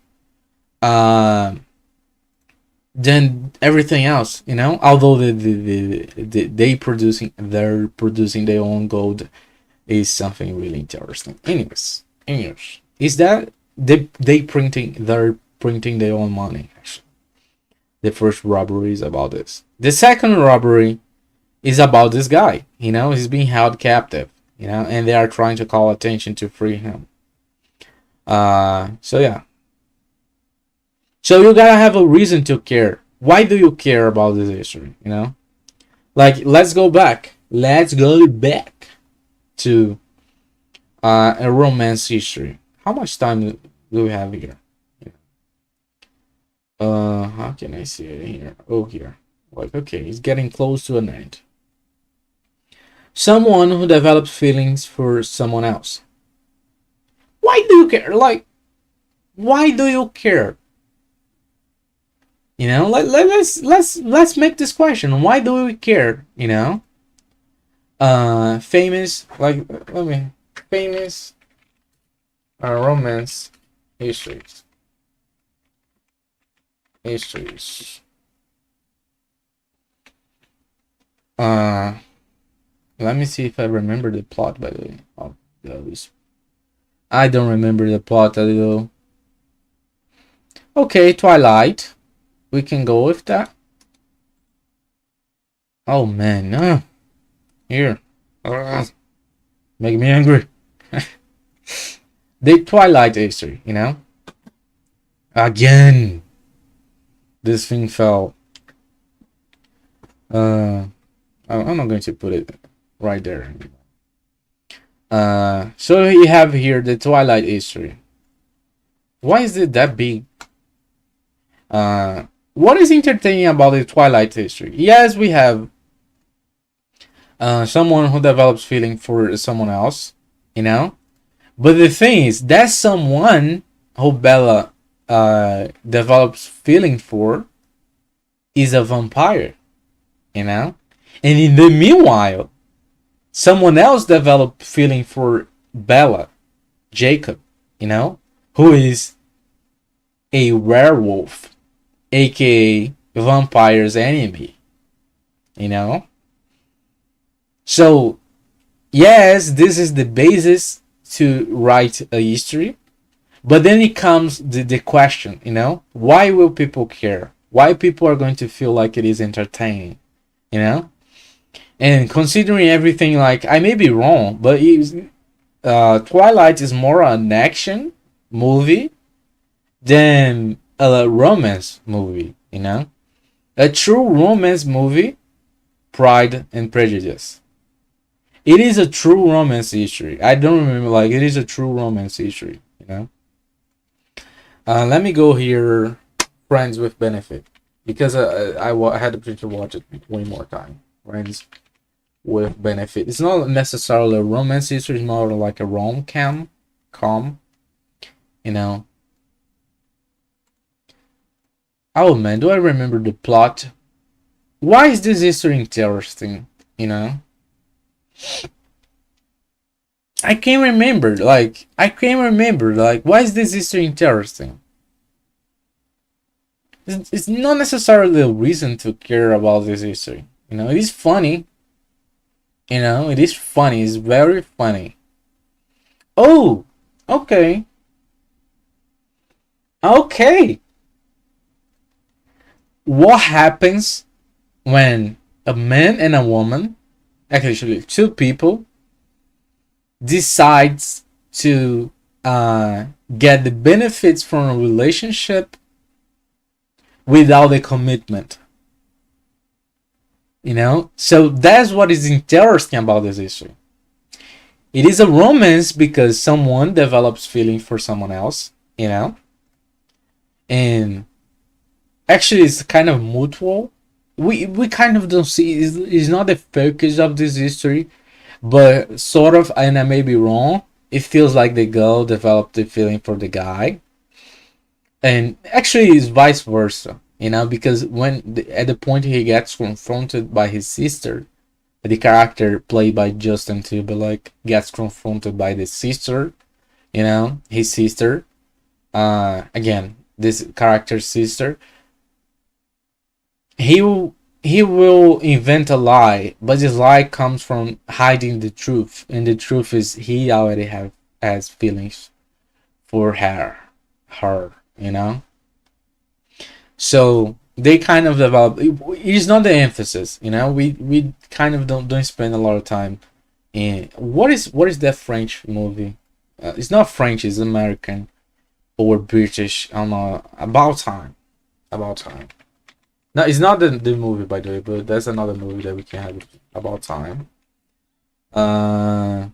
everything else, you know. Although they're producing their own gold is something really interesting. Anyways, is that they're printing their own money. Actually, the first robbery is about this. The second robbery is about this guy. You know, he's being held captive. You know, and they are trying to call attention to free him. So yeah. So you gotta have a reason to care. Why do you care about this history? You know, like let's go back. Let's go back to a romance history. How much time do we have here? How can I see it here? Oh, here. Like, okay, it's getting close to an end. Someone who develops feelings for someone else. Why do you care? Like, Why do you care? You know, let's make this question. Why do we care? You know, famous like let me famous romance histories. Histories. Uh, Let me see if I remember the plot. By the way, oh, I don't remember the plot at all. Okay, Twilight. We can go with that. Oh man, no. Here. Make me angry. The Twilight history, you know? Again. This thing fell. I'm not going to put it right there. So you have here the Twilight history. Why is it that big? What is entertaining about the Twilight history? Yes, we have someone who develops feeling for someone else, you know. But the thing is, that someone who Bella develops feeling for is a vampire, you know. And in the meanwhile, someone else developed feeling for Bella, Jacob, you know, who is a werewolf, aka vampire's enemy, you know. So yes, this is the basis to write a history, but then it comes the question, you know, why will people care? Why people are going to feel like it is entertaining, you know? And considering everything, like, I may be wrong, but Twilight is more an action movie than a romance movie, you know? A true romance movie, Pride and Prejudice. It is a true romance history. I don't remember, like, it is a true romance history, you know? Let me go here, Friends with Benefit, because I had the opportunity to watch it way more time. Friends with Benefit. It's not necessarily a romance history, it's more like a rom-com, you know. Oh man, do I remember the plot? Why is this history interesting, you know? I can't remember, like, why is this history interesting? It's not necessarily a reason to care about this history, you know. It is funny, you know, it is funny, it's very funny. Oh, okay. Okay. What happens when a man and a woman, actually two people, decides to get the benefits from a relationship without a commitment? You know, so that's what is interesting about this issue. It is a romance because someone develops feeling for someone else, you know, and actually it's kind of mutual. We kind of don't see, is not the focus of this history, but sort of, and I may be wrong, it feels like the girl developed the feeling for the guy, and actually it's vice versa, you know, because at the point he gets confronted by his sister, the character played by Justin Timberlake gets confronted by the sister, you know, his sister, again, this character's sister. He will invent a lie, but this lie comes from hiding the truth, and the truth is he already has feelings for her, you know. So they kind of develop. It's not the emphasis, you know. We kind of don't spend a lot of time in what is that French movie? It's not French, it's American or British. I don't know. About Time. About Time. No, it's not the movie, by the way, but that's another movie that we can have about time. Uh,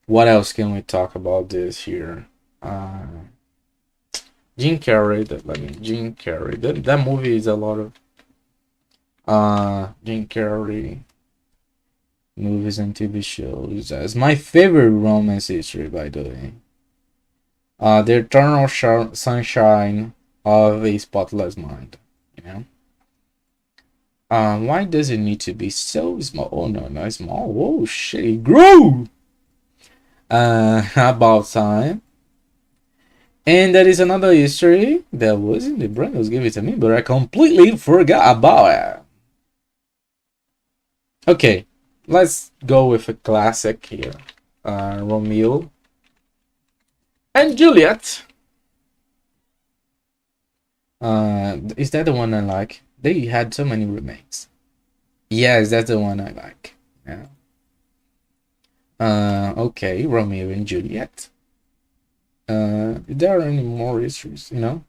what else can we talk about this here? Jim Carrey. Jim Carrey. That movie is a lot of Jim Carrey movies and TV shows. It's my favorite romance history, by the way. The eternal sunshine of a spotless mind. You know. Why does it need to be so small? Oh no, not small. Oh shit, it grew. About time. And there is another history that was in the brain was given to me, but I completely forgot about it. Okay, let's go with a classic here. Romeo and Juliet. Is that the one I like? They had so many remakes. Yes, that's the one I like. Yeah. Okay, Romeo and Juliet. If there are any more histories, you know?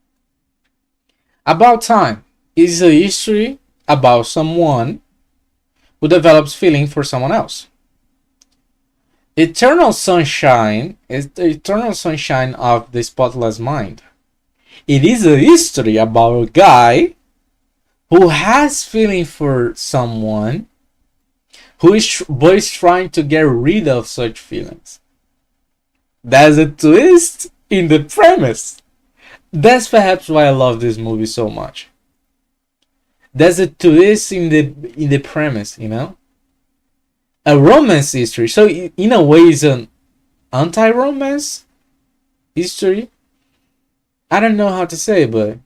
About Time is a history about someone who develops feeling for someone else. Eternal Sunshine is the eternal sunshine of the spotless mind. It is a history about a guy who has feeling for someone who is trying to get rid of such feelings. There's a twist in the premise. That's perhaps why I love this movie so much. There's a twist in the premise, you know? A romance history. So in a way it's an anti-romance history. I don't know how to say, but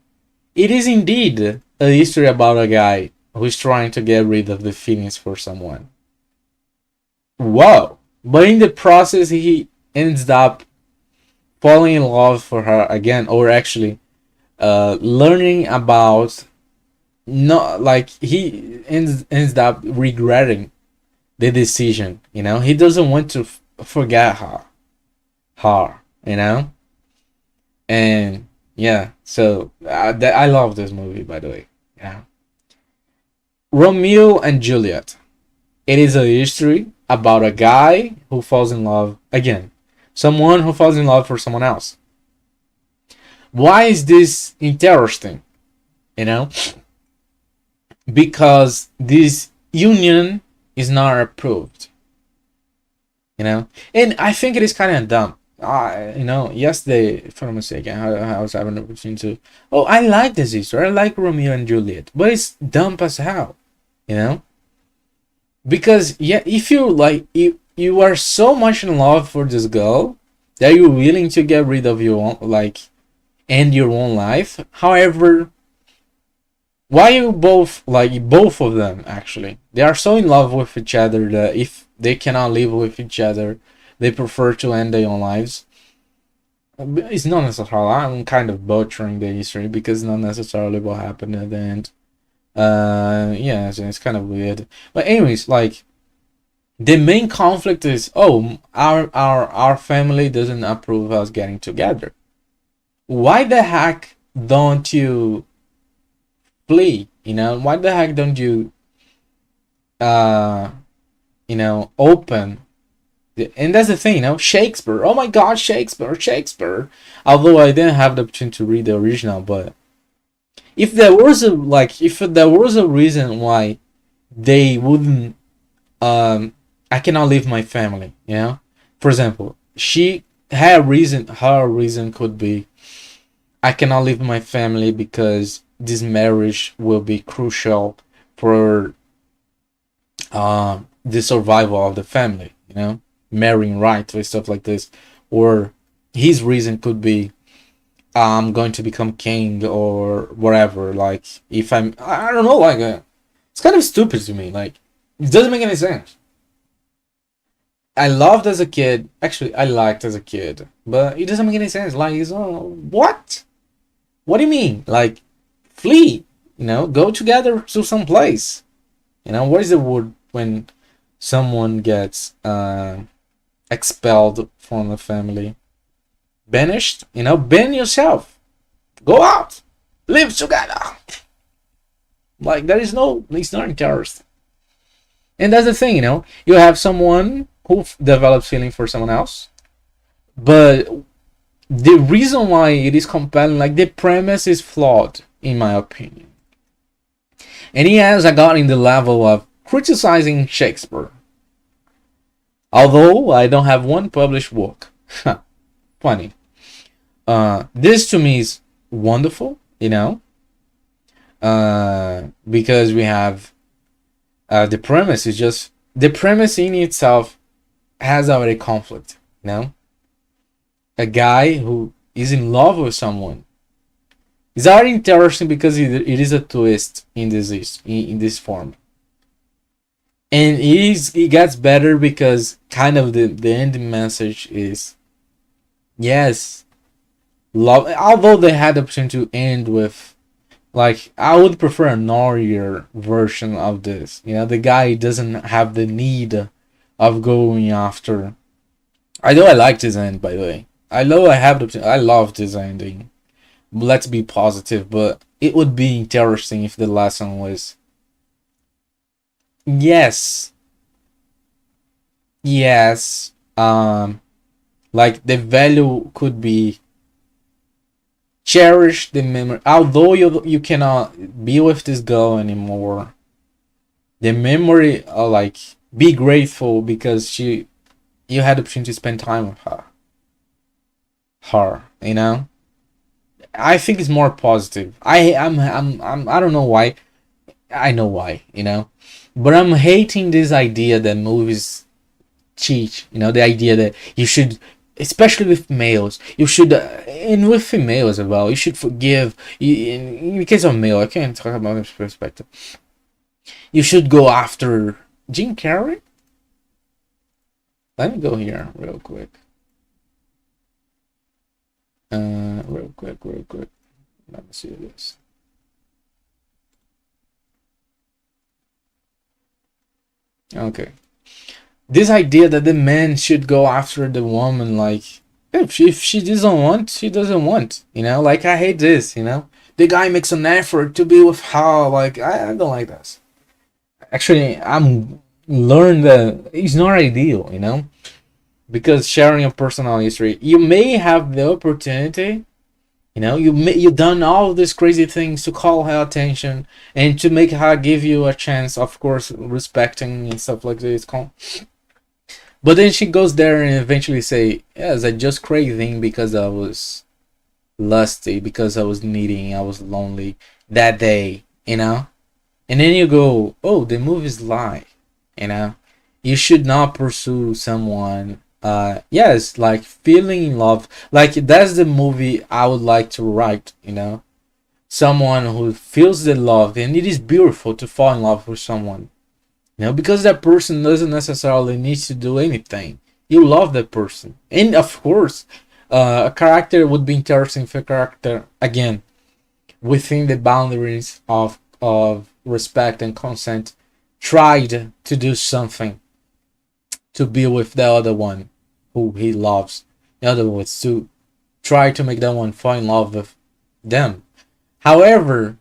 it is indeed a history about a guy who's trying to get rid of the feelings for someone. Wow. But in the process he ends up falling in love for her again, or actually learning about, not like he ends up regretting the decision, you know. He doesn't want to forget her, you know. And yeah, so I love this movie, by the way. Yeah. Romeo and Juliet. It is a history about a guy who falls in love again. Someone who falls in love for someone else. Why is this interesting? You know? Because this union is not approved. You know? And I think it is kind of dumb. You know, yesterday, for a mistake, I was having an opportunity to. Oh, I like this history. I like Romeo and Juliet, but it's dumb as hell. You know, because yeah, if you like, you are so much in love for this girl that you're willing to get rid of your own, like, end your own life. However, why you both like both of them actually? They are so in love with each other that if they cannot live with each other, they prefer to end their own lives. It's not necessarily. I'm kind of butchering the history because it's not necessarily what happened at the end. Yeah, it's kind of weird. But anyways, like the main conflict is, oh, our family doesn't approve us getting together. Why the heck don't you flee? You know, why the heck don't you you know, open. And that's the thing, you know, Shakespeare. Oh my God, Shakespeare. Although I didn't have the opportunity to read the original, but if there was a reason why they wouldn't, I cannot leave my family. You know, for example, her reason could be, I cannot leave my family because this marriage will be crucial for the survival of the family. You know, marrying right or stuff like this. Or his reason could be, I'm going to become king or whatever. Like, if I don't know, like, it's kind of stupid to me. Like, it doesn't make any sense. I loved as a kid. Actually, I liked as a kid, but it doesn't make any sense. Like, it's, what? What do you mean? Like, flee? You know, go together to some place. You know, what is the word when someone gets expelled from the family? Banished? You know, ban yourself. Go out. Live together. Like, it's not interesting. And that's the thing, you know, you have someone who develops feeling for someone else, but the reason why it is compelling, like, the premise is flawed, in my opinion. And he has got in the level of criticizing Shakespeare. Although I don't have one published work. Funny. This to me is wonderful, because we have the premise is just the premise in itself has already conflict. A guy who is in love with someone is already interesting because it is a twist in this form, and it gets better because kind of the end message is yes, love. Although they had the option to end with, like, I would prefer a gnarlier version of this. The guy doesn't have the need of going after. I know I like this end, by the way. I know I have the option. I love this ending. Let's be positive, but it would be interesting if the lesson was yes, yes. Like the value could be cherish the memory. Although you cannot be with this girl anymore, the memory, like, be grateful because you had the opportunity to spend time with her. I think it's more positive. I don't know why. I know why, but I'm hating this idea that movies cheat. The idea that you should, especially with males, you should, and with females as well, you should forgive. In case of male, I can't talk about this perspective. You should go after Jim Carrey. Let me go here real quick. Real quick. Let me see this. Okay. This idea that the man should go after the woman, like, if she doesn't want, she doesn't want. Like, I hate this. The guy makes an effort to be with her. Like, I don't like this. Actually, I'm learned that it's not ideal. Because sharing a personal history, you may have the opportunity. You done all these crazy things to call her attention and to make her give you a chance, of course, respecting and stuff like this. But then she goes there and eventually say, yes, I just craving because I was lusty, because I was needing, I was lonely that day, And then you go, oh, the movie's lie, You should not pursue someone. Yes, like feeling in love. Like, that's the movie I would like to write, Someone who feels the love, and it is beautiful to fall in love with someone. Because that person doesn't necessarily need to do anything. You love that person. And of course, a character would be interesting if a character, again, within the boundaries of respect and consent, tried to do something to be with the other one who he loves. In other words, to try to make that one fall in love with them. However,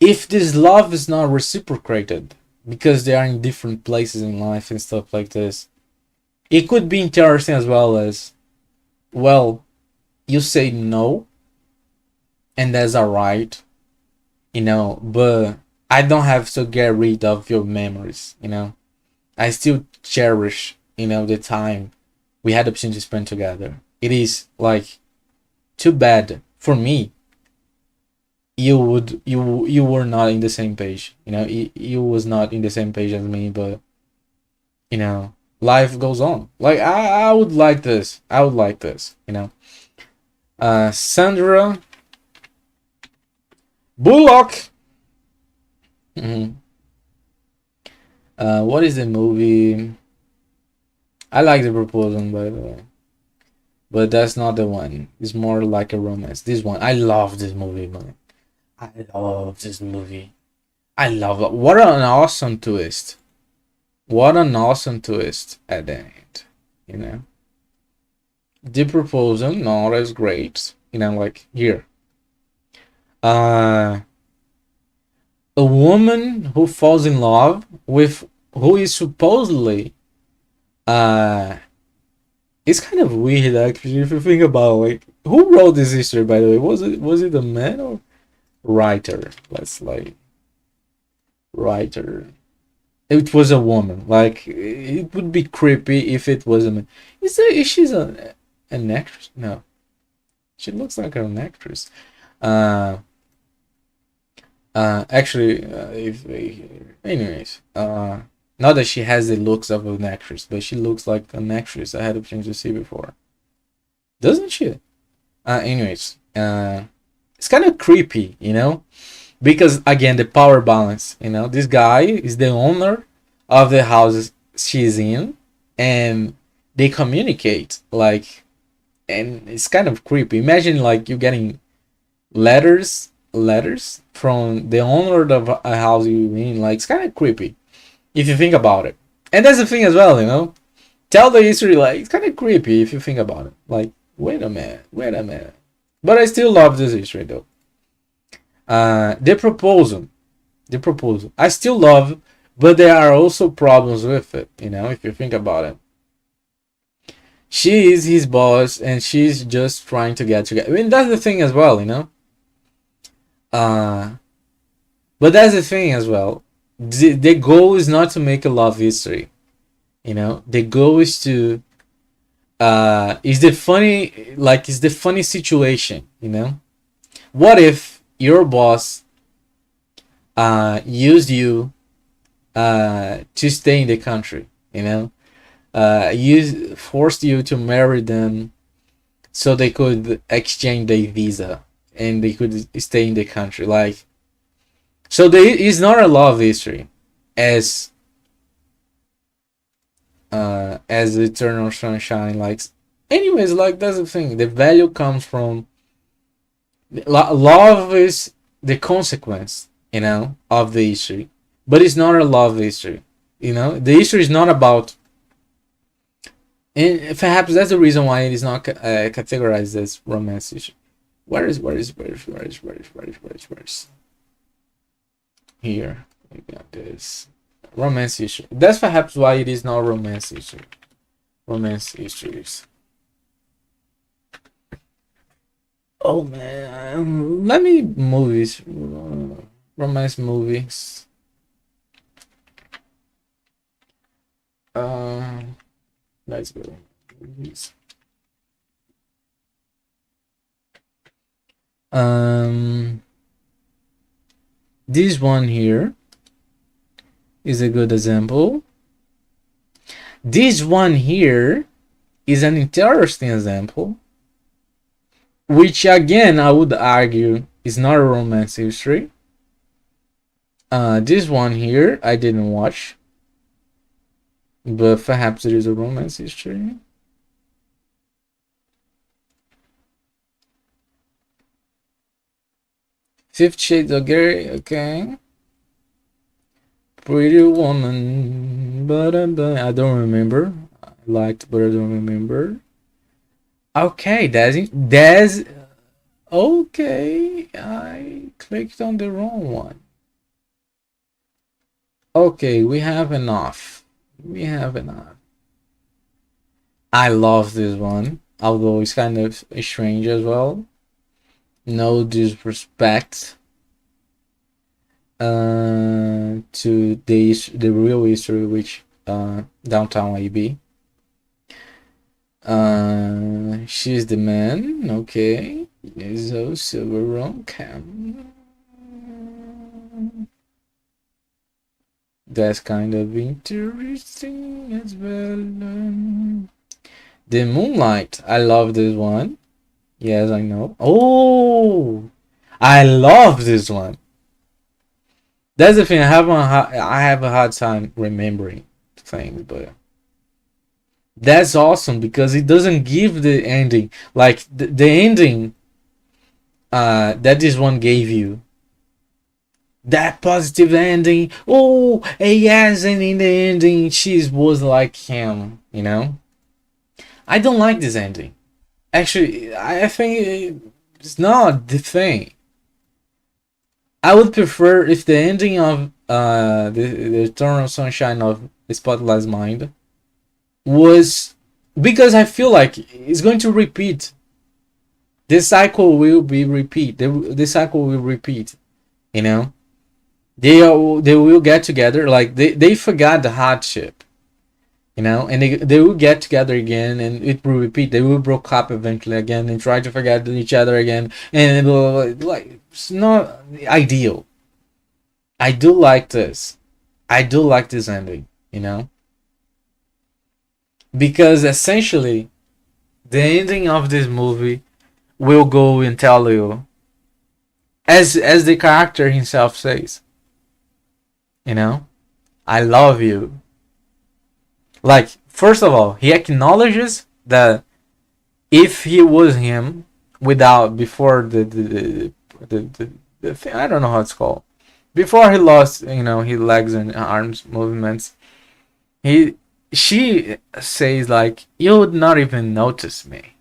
if this love is not reciprocated, because they are in different places in life and stuff like this, it could be interesting as well as, well, you say no, and that's alright, but I don't have to get rid of your memories, I still cherish, the time we had the opportunity to spend together. It is, like, too bad for me. You were not in the same page. You was not in the same page as me, but life goes on. Like, I would like this. Sandra Bullock. What is the movie? I like The Proposal, by the way, but that's not the one. It's more like a romance. This one, I love this movie, man. I love this movie. I love it. What an awesome twist. What an awesome twist at the end. The Proposal, not as great. Like here. A woman who falls in love with who is supposedly it's kind of weird, actually, if you think about, like, who wrote this history, by the way. Was it a man or writer? Let's, like, writer. It was a woman. Like, it would be creepy if it was a man. Is she's an actress? No. She looks like an actress. Uh, Actually, if anyways, not that she has the looks of an actress, but she looks like an actress I had a chance to see before, doesn't she? Anyways, it's kind of creepy, you know, because again the power balance. You know, this guy is the owner of the house she's in, and they communicate like, and it's kind of creepy. Imagine like you getting letters from the owner of a house you in. Like it's kind of creepy if you think about it. And that's the thing as well, you know. Tell the history, like it's kind of creepy if you think about it. Like wait a minute, wait a minute. But I still love this history though. The proposal, the proposal. I still love, but there are also problems with it. You know, if you think about it. She is his boss, and she's just trying to get together. I mean, that's the thing as well, you know. Uh, but that's the thing as well. The goal is not to make a love history. You know, the goal is to is the funny, like is the funny situation. You know, what if your boss used you to stay in the country? You know, forced you to marry them so they could exchange their visa and they could stay in the country. Like, so there is not a love history as Eternal Sunshine. Like, anyways, like that's the thing. The value comes from love is the consequence, you know, of the history, but it's not a love history. You know, the history is not about. And perhaps that's the reason why it is not categorized as romance issue. Where is here? We got this romance issue. That's perhaps why it is not romance issue. Romance issues. Oh man, let me movies, romance movies. Let's go. Movies. This one here is a good example. This one here is an interesting example, which again I would argue is not a romance history. This one here I didn't watch, but perhaps it is a romance history. Fifty Shades of Grey, okay. Pretty Woman, but I don't remember. I liked, but I don't remember. Okay, that's okay. I clicked on the wrong one. Okay, we have enough. We have enough. I love this one, although it's kind of strange as well. No disrespect to the real history, which Downtown AB. She's the man. Okay, Lizzo, Silver Rock Cam. That's kind of interesting as well. The Moonlight. I love this one. Yes, I know. Oh, I love this one. That's the thing. I have a hard time remembering things, but that's awesome because it doesn't give the ending like the ending that this one gave you. That positive ending. Oh, yes, and in the ending, she was like him. You know, I don't like this ending. Actually, I think it's not the thing. I would prefer if the ending of the Eternal Sunshine of the Spotless Mind was, because I feel like it's going to repeat. This cycle will be repeat. The cycle will repeat. You know, they will get together. Like they forgot the hardship. you know, and they will get together again, and it will repeat. They will broke up eventually again and try to forget each other again, and it will, like, it's not ideal. I do like this. I do like this ending, you know, because essentially the ending of this movie will go and tell you, as the character himself says, you know, I love you. Like, first of all, he acknowledges that if he was him without, before the thing, I don't know how it's called, before he lost, you know, his legs and arms movements, he she says like, you would not even notice me.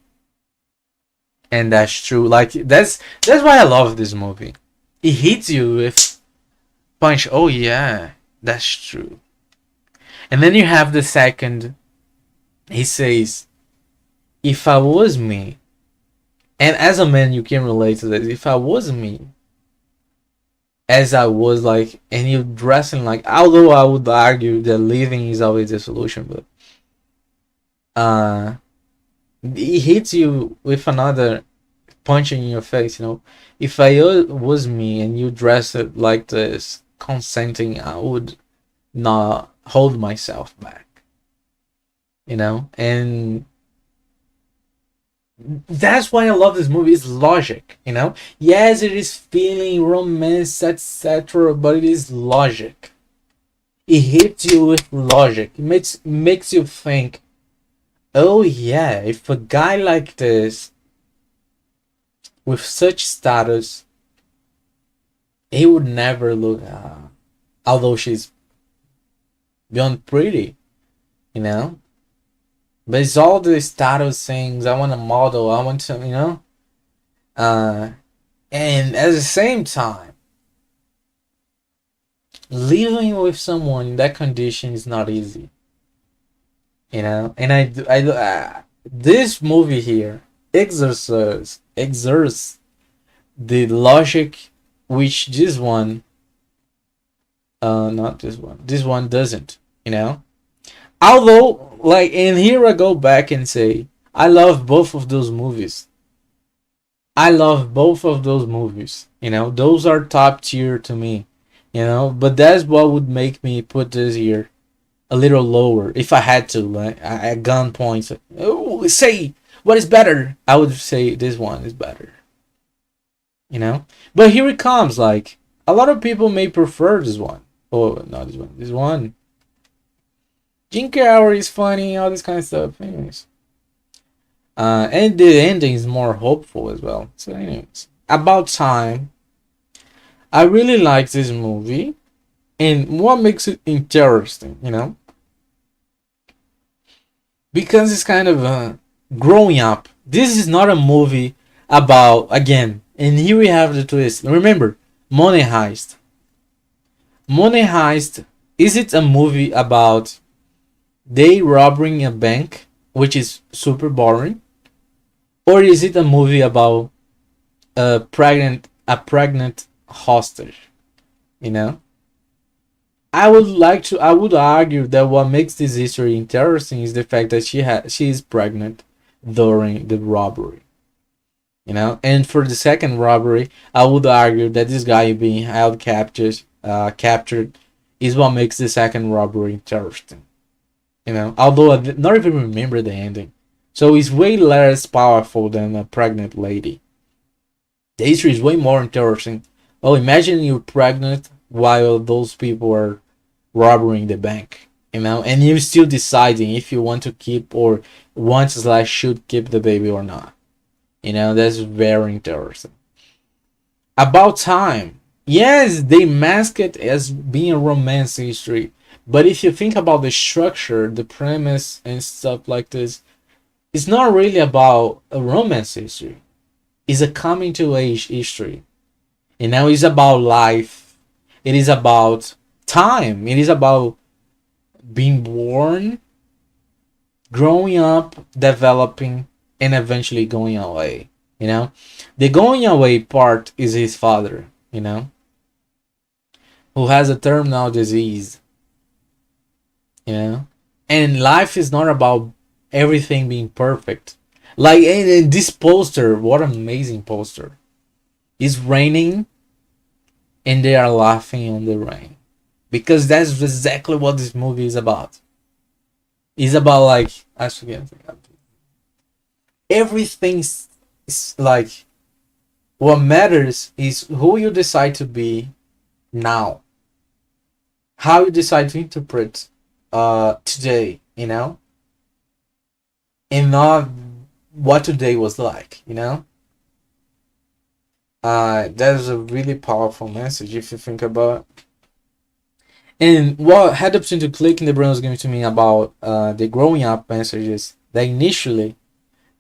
And that's true. Like, that's why I love this movie. It hits you with punch. Oh yeah, that's true. And then you have the second. He says, if I was me, and as a man you can relate to this. If I was me, as I was, like, and you dressing like, although I would argue that living is always the solution, but uh, it hits you with another punch in your face. You know, if I was me and you dressed it like this, consenting, I would not hold myself back. You know, and that's why I love this movie. It's logic, you know. Yes, it is feeling romance, etc., but it is logic. It hits you with logic. It makes you think. Oh yeah, if a guy like this with such status, he would never look. Although she's beyond pretty, you know. But it's all the status things. I want a model. I want to, you know. And at the same time, living with someone in that condition is not easy. You know, and this movie here exerts the logic, which this one doesn't. You know, although, like, and here I go back and say, I love both of those movies. I love both of those movies. You know, those are top tier to me. You know, but that's what would make me put this here a little lower if I had to, like, at gunpoint. Oh, say what is better. I would say this one is better. You know, but here it comes. Like, a lot of people may prefer this one. Oh, not this one. This one. Jim Carrey is funny. All this kind of stuff. Anyways, and the ending is more hopeful as well. So, anyways, About Time. I really like this movie, and what makes it interesting, you know, because it's kind of growing up. This is not a movie about, again, and here we have the twist. Remember, Money Heist. Money Heist. Is it a movie about they robbing a bank, which is super boring, or is it a movie about a pregnant hostage? You know, I would argue that what makes this history interesting is the fact that she is pregnant during the robbery. You know, and for the second robbery, I would argue that this guy being held captured is what makes the second robbery interesting. You know, although I did not even remember the ending, so it's way less powerful than a pregnant lady. The history is way more interesting. Well, imagine you're pregnant while those people are robbing the bank, you know, and you're still deciding if you want to keep or want slash should keep the baby or not. You know, that's very interesting. About Time. Yes, they mask it as being a romance history, but if you think about the structure, the premise, and stuff like this, it's not really about a romance history. It's a coming to age history. And now it's about life. It is about time. It is about being born, growing up, developing, and eventually going away. You know, the going away part is his father, you know, who has a terminal disease. You know, And life is not about everything being perfect. Like in this poster, what an amazing poster! It's raining and they are laughing on the rain, because that's exactly what this movie is about. It's about like I forget everything's like what matters is who you decide to be now, how you decide to interpret today, and not what today was like, that is a really powerful message if you think about it. And what had the option to click in the brain was giving to me about the growing up messages that initially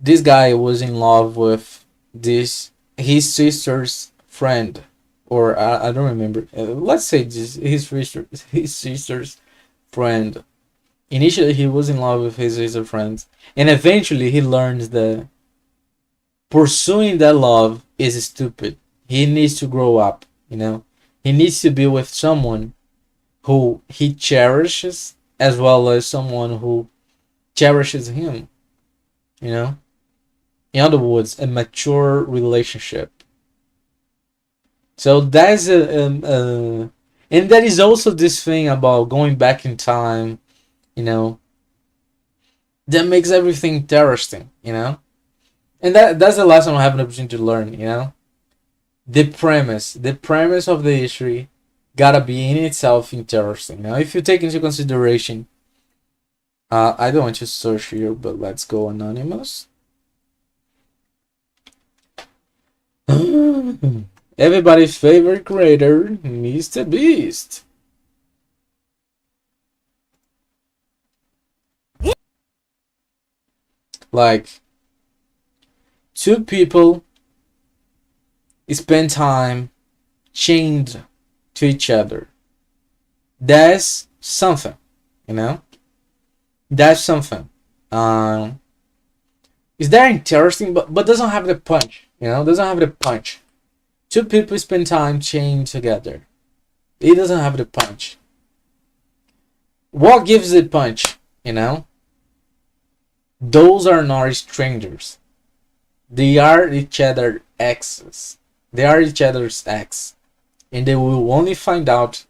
this guy was in love with this his sister's friend, or I don't remember. Let's say this, his sister's friend. Initially, he was in love with his sister friend, and eventually he learns that pursuing that love is stupid. He needs to grow up. He needs to be with someone who he cherishes, as well as someone who cherishes him. You know in other words, a mature relationship. So that's and that is also this thing about going back in time, you know, that makes everything interesting, and that's the last one I have an opportunity to learn, the premise of the history gotta be in itself interesting. Now, if you take into consideration, I don't want to search here, but let's go anonymous. Everybody's favorite creator, Mr. Beast. Like, two people spend time chained to each other. That's something, you know? That's something. Is that interesting, but doesn't have the punch, doesn't have the punch. Two people spend time chained together. It doesn't have the punch. What gives it punch, Those are not strangers. They are each other's exes. They are each other's ex. And they will only find out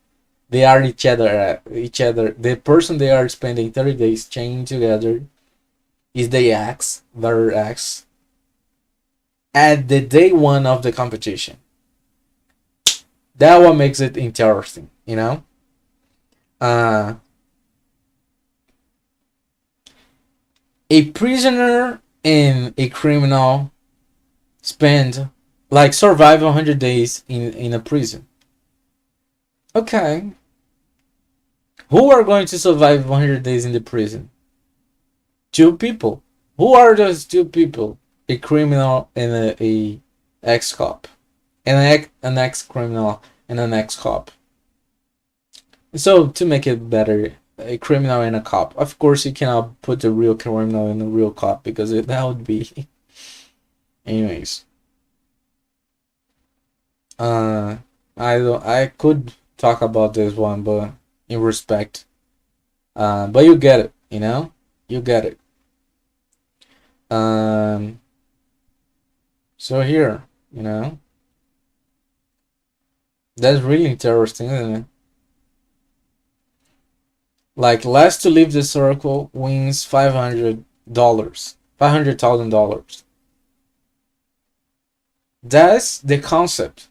they are each other. The person they are spending 30 days chained together is the ex, their ex, at the day one of the competition. That what makes it interesting, A prisoner and a criminal spend survive 100 days in a prison. Okay. Who are going to survive 100 days in the prison? Two people. Who are those two people? A criminal and a ex-cop. And an ex-criminal and an ex-cop. So, to make it better, a criminal and a cop. Of course, you cannot put the real criminal and the real cop, because that would be... Anyways. I could talk about this one, but in respect. But you get it, You get it. So here, that's really interesting, isn't it? Last to leave the circle wins $500,000. That's the concept,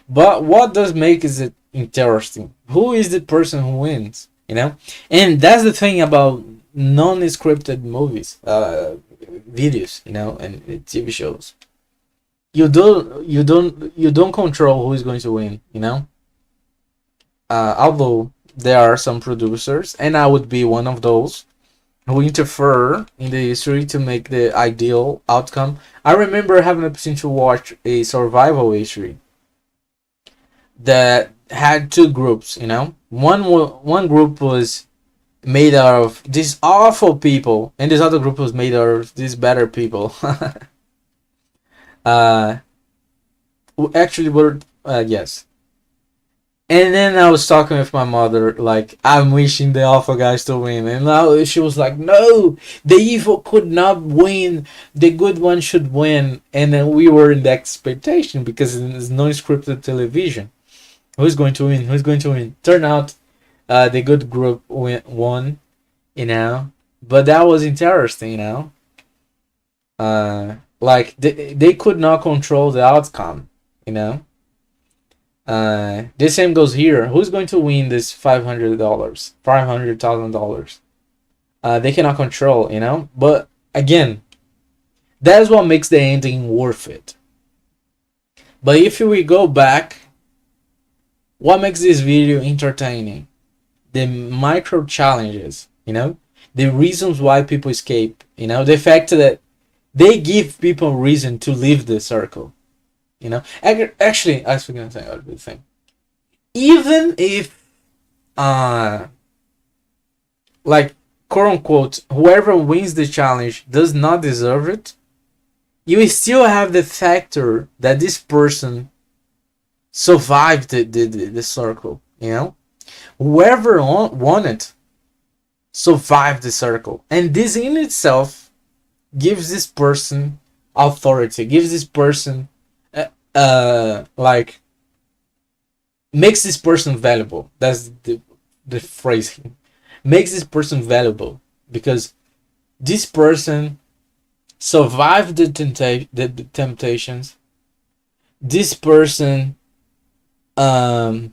But what does make it interesting? Who is the person who wins, And that's the thing about non-scripted movies, videos, and TV shows. You don't control who is going to win, Although there are some producers, and I would be one of those, who interfere in the history to make the ideal outcome. I remember having the opportunity to watch a survival history that had two groups. One group was made out of these awful people, and this other group was made out of these better people. Actually, were yes, And then I was talking with my mother, like, I'm wishing the alpha guys to win. And now she was like, no, the evil could not win. The good one should win. And then we were in the expectation because it's no scripted television. Who's going to win? Who's going to win? Turn out the good group won, you know. But that was interesting, you know. Like, they could not control the outcome, you know. The same goes here. Who's going to win this $500,000? They cannot control, you know. But again, that's what makes the ending worth it. But if we go back, what makes this video entertaining? The micro challenges, you know, the reasons why people escape, you know, the fact that they give people reason to leave the circle. You know, actually, I was gonna say another thing. Even if, like, quote unquote, whoever wins the challenge does not deserve it, you still have the factor that this person survived the circle. You know, whoever won it survived the circle, and this in itself gives this person authority, gives this person like, makes this person valuable. That's the phrase. Makes this person valuable because this person survived the temptations. This person won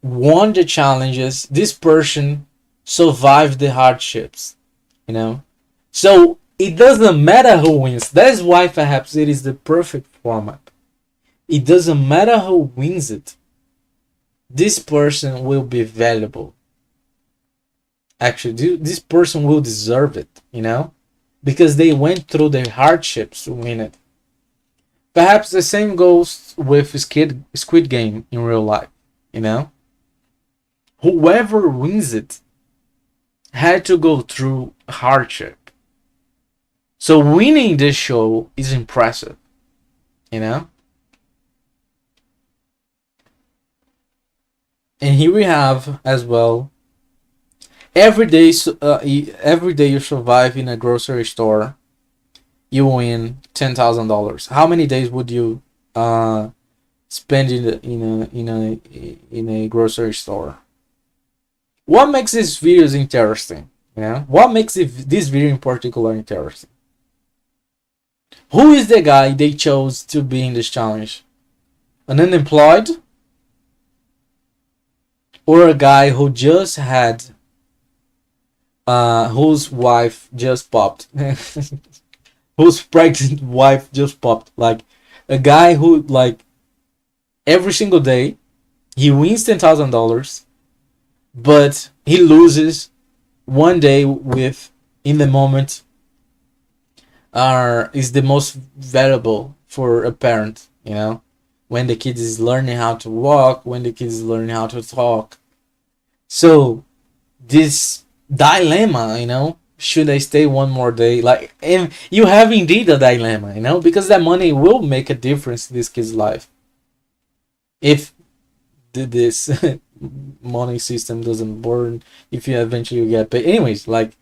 the challenges. This person survived the hardships, you know. So it doesn't matter who wins. That is why perhaps it is the perfect format. It doesn't matter who wins it. This person will be valuable. Actually, this person will deserve it, you know, because they went through the hardships to win it. Perhaps the same goes with Squid Game in real life, you know. Whoever wins it had to go through hardship. So winning this show is impressive, you know. And here we have as well. Every day you survive in a grocery store, you win $10,000. How many days would you spend in a grocery store? What makes these videos interesting? You know, what makes this video in particular interesting? Who is the guy they chose to be in this challenge? An unemployed? Or a guy who just had whose wife just popped? Whose pregnant wife just popped? Like, a guy who, like, every single day he wins $10,000, but he loses one day with, in the moment, is the most valuable for a parent, you know, when the kid is learning how to walk, when the kid is learning how to talk. So this dilemma, you know, should I stay one more day? Like, and you have indeed a dilemma, you know, because that money will make a difference in this kid's life. If this money system doesn't burn, if you eventually get paid. Anyways, like,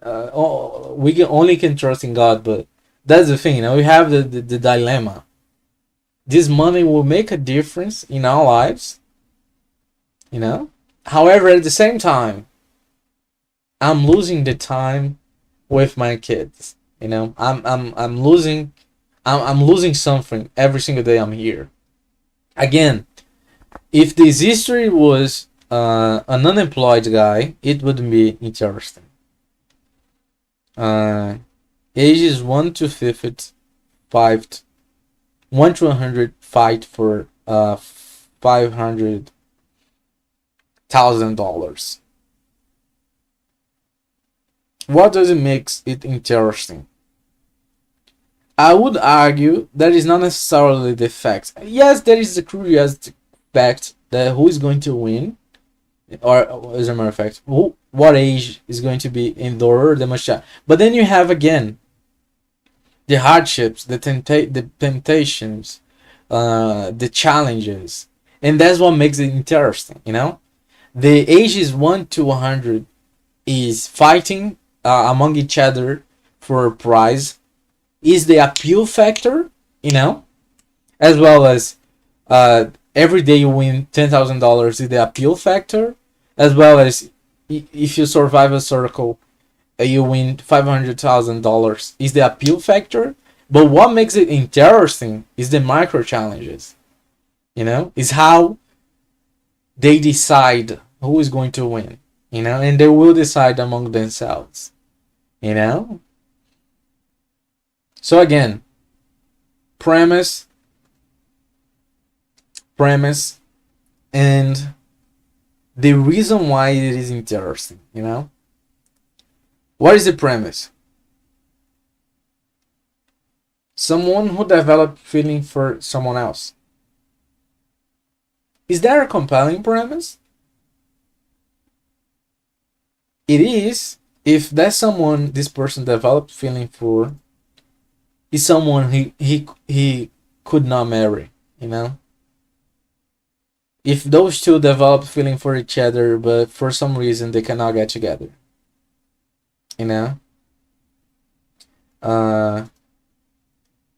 we can trust in God, but that's the thing, you know, we have the dilemma. This money will make a difference in our lives, you know. However, at the same time, I'm losing the time with my kids, you know. I'm losing something every single day I'm here. Again, if this history was an unemployed guy, it would be interesting. Ages 1 to 50, 1 to 100 fight for $500,000. What does it makes it interesting? I would argue that is not necessarily the fact. Yes, there is the curiosity fact that who is going to win, or as a matter of fact, what age is going to be in the order, the much. But then you have again the hardships, the temptations, the challenges, And that's what makes it interesting, you know. The ages 1 to 100 is fighting among each other for a prize, is the appeal factor, you know, as well as every day you win $10,000 is the appeal factor, as well as if you survive a circle, you win $500,000 is the appeal factor. But what makes it interesting is the micro challenges, you know, is how they decide who is going to win, you know, and they will decide among themselves, you know. So again, premise, and the reason why it is interesting, you know. What is the premise? Someone who developed feeling for someone else. Is that a compelling premise? It is if that someone this person developed feeling for is someone he could not marry, you know? If those two develop feeling for each other but for some reason they cannot get together, you know.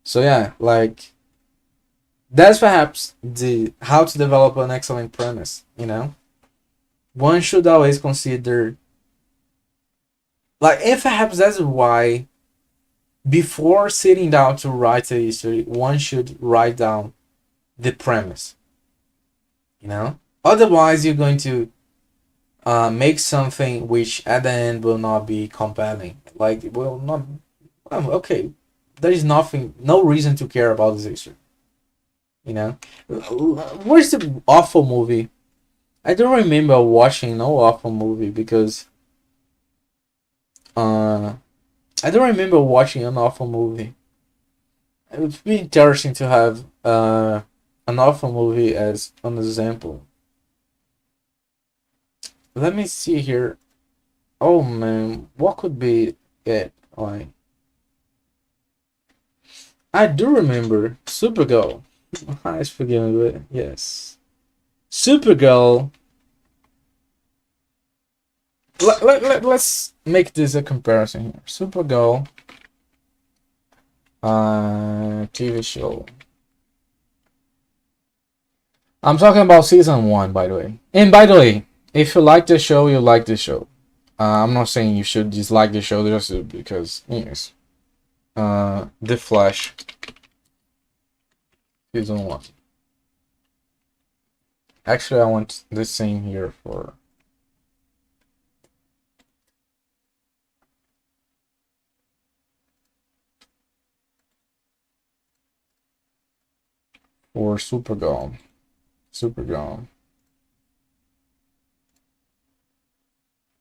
So yeah, like that's perhaps the how to develop an excellent premise, you know. One should always consider, like, if perhaps that's why before sitting down to write a history one should write down the premise, you know. Otherwise you're going to make something which at the end will not be compelling. Like, it will not. Okay, there is nothing, no reason to care about this history. You know, where's the awful movie? I don't remember watching no awful movie because I don't remember watching an awful movie. It would be interesting to have an awful movie as an example. Let me see here. Oh man, what could be it? Like, I do remember Supergirl. Eyes forgive me, but yes, Supergirl. Let's make this a comparison here. Supergirl, TV show. I'm talking about season 1, by the way. And by the way, if you like the show, you like the show. I'm not saying you should dislike the show just because, yes. The Flash, season 1. Actually, I want the same here for Supergirl. Supergirl.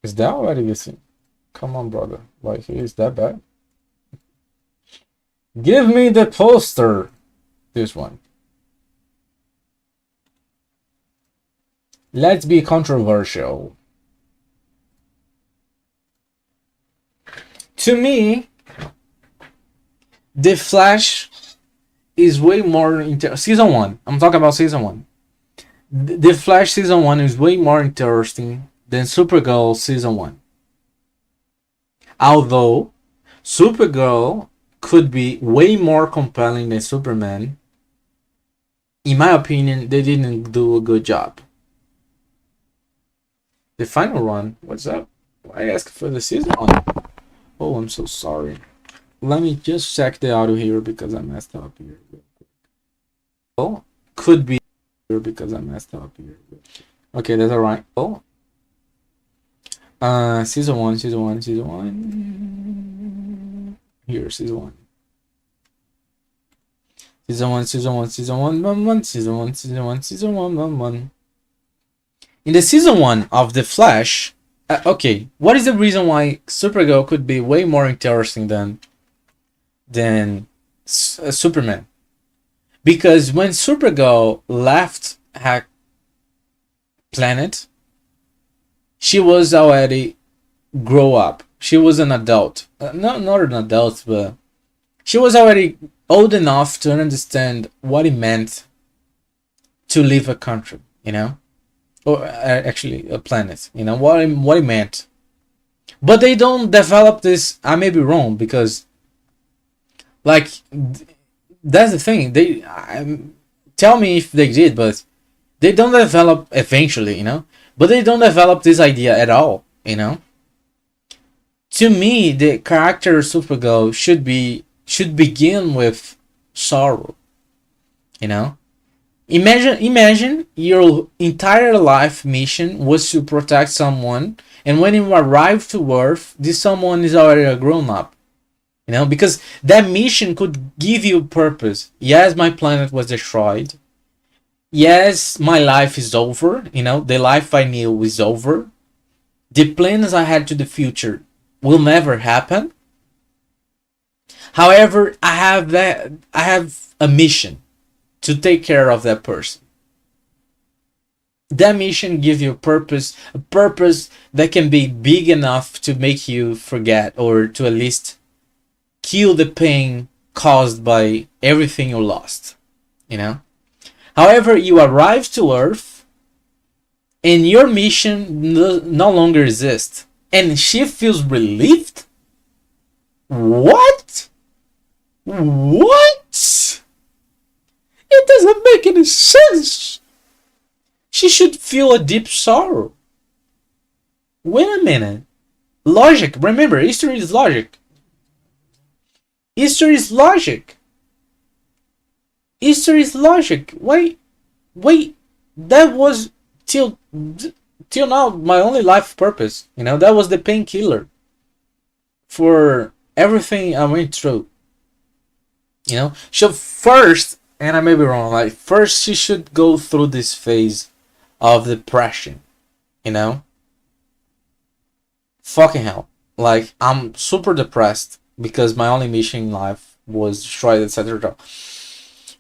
Is that already missing? Come on, brother. Like, is that bad? Give me the poster. This one. Let's be controversial. To me, The Flash is way more season 1. I'm talking about season 1. The Flash season 1 is way more interesting than Supergirl season 1. Although Supergirl could be way more compelling than Superman, in my opinion, they didn't do a good job. The final one, what's up? I asked for the season 1. Oh, I'm so sorry. Let me just check the audio here because I messed up here. Oh, could be here because I messed up here. Okay, that's alright. Oh, season 1. Here, season 1. Season 1. In the season 1 of The Flash, okay, what is the reason why Supergirl could be way more interesting than Superman? Because when Supergirl left her planet, she was already grow up. She was an adult. Not an adult, but she was already old enough to understand what it meant to leave a country, you know, or actually a planet, you know what it meant. But they don't develop this. I may be wrong, because like that's the thing. Tell me if they did, but they don't develop eventually, you know. But they don't develop this idea at all, you know. To me, the character of Supergirl should begin with sorrow, you know. Imagine your entire life mission was to protect someone, and when you arrive to Earth, this someone is already a grown up. You know, because that mission could give you purpose. Yes, my planet was destroyed. Yes, my life is over. You know, the life I knew is over. The plans I had to the future will never happen. However, I have a mission to take care of that person. That mission gives you a purpose that can be big enough to make you forget, or to at least kill the pain caused by everything you lost, you know. However, you arrive to Earth and your mission no longer exists, and she feels relieved. What? It doesn't make any sense. She should feel a deep sorrow. Wait a minute. Logic. Remember, history is logic. History is logic. History is logic. Wait. That was till now my only life purpose. You know, that was the painkiller for everything I went through. You know, so first, and I may be wrong, like first she should go through this phase of depression. You know, fucking hell. Like, I'm super depressed because my only mission in life was destroyed, etc.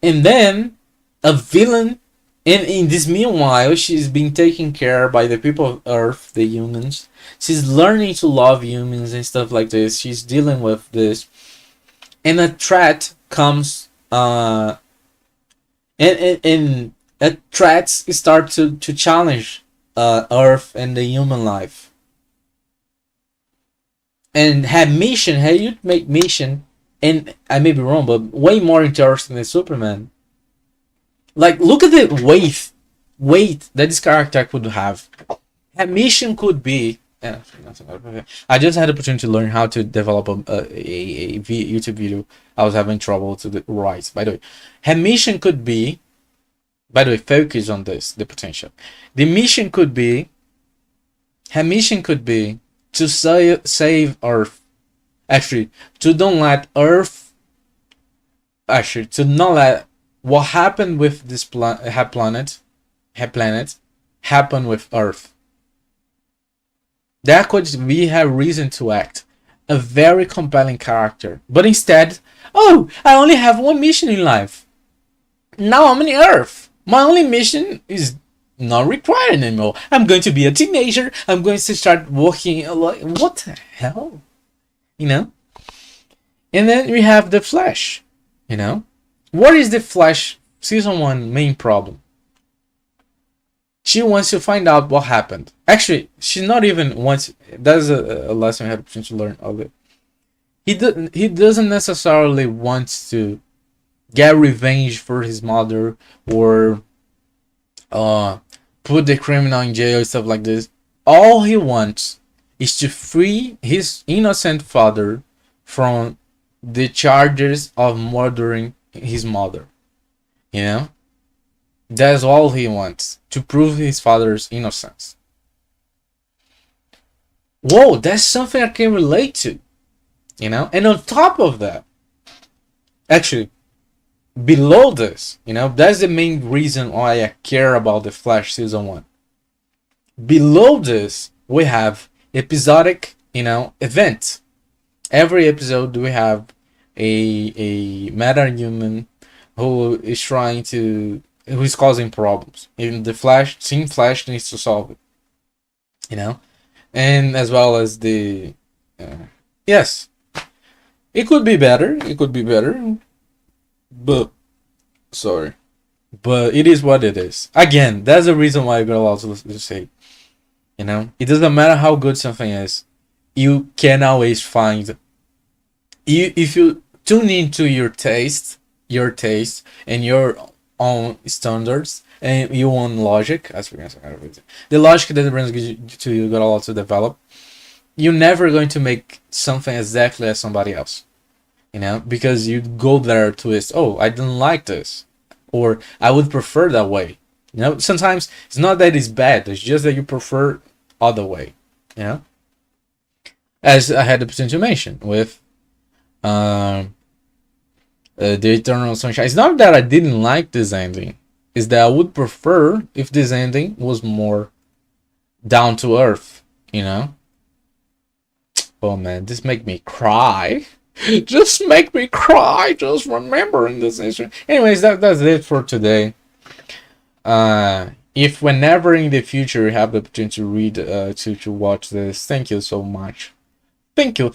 And then a villain, and in this meanwhile, she's being taken care by the people of Earth, the humans. She's learning to love humans and stuff like this. She's dealing with this, and a threat comes. And threats start to challenge Earth and the human life. And had you make mission, and I may be wrong, but way more interesting than Superman. Like, look at the weight that this character could have. A mission could be. I just had the opportunity to learn how to develop a YouTube video. I was having trouble to the right. By the way, her mission could be. By the way, focus on this. The potential. The mission could be. Her mission could be to save Earth. Actually, to don't let Earth. Actually, to not let what happened with this planet happen with Earth. That could be her reason to act. A very compelling character. But instead, oh, I only have one mission in life. Now I'm on Earth. My only mission is not required anymore. I'm going to be a teenager. I'm going to start working. Like, what the hell? You know? And then we have the Flash. You know? What is the Flash season 1 main problem? She wants to find out what happened. Actually, she's not even wants. That's a lesson I had to learn of it. He doesn't necessarily want to get revenge for his mother, or put the criminal in jail and stuff like this. All he wants is to free his innocent father from the charges of murdering his mother. You know? That's all he wants, to prove his father's innocence. Whoa, that's something I can relate to. You know? And on top of that, actually, below this, you know, that's the main reason why I care about the Flash season 1. Below this, we have episodic, you know, events. Every episode we have a meta-human who is causing problems. Even the Team Flash needs to solve it. You know? And as well as the... yes. It could be better. But... sorry. but it is what it is. Again, that's the reason why I got a lot to say. You know, it doesn't matter how good something is, you can always find you if you tune into your taste and your own standards and your own logic. As we're gonna say, the logic that brings you to you got a lot to develop. You're never going to make something exactly as somebody else, you know, because you go there to twist. Oh, I didn't like this, or I would prefer that way. You know, sometimes it's not that it's bad, it's just that you prefer other way, you know, as I had the potential to mention with um the Eternal Sunshine. It's not that I didn't like this ending, it's that I would prefer if this ending was more down to earth, you know. Oh man, this make me cry. Just make me cry just remembering this instrument. Anyways, that's it for today. If whenever in the future you have the opportunity to read to watch this, thank you so much. Thank you.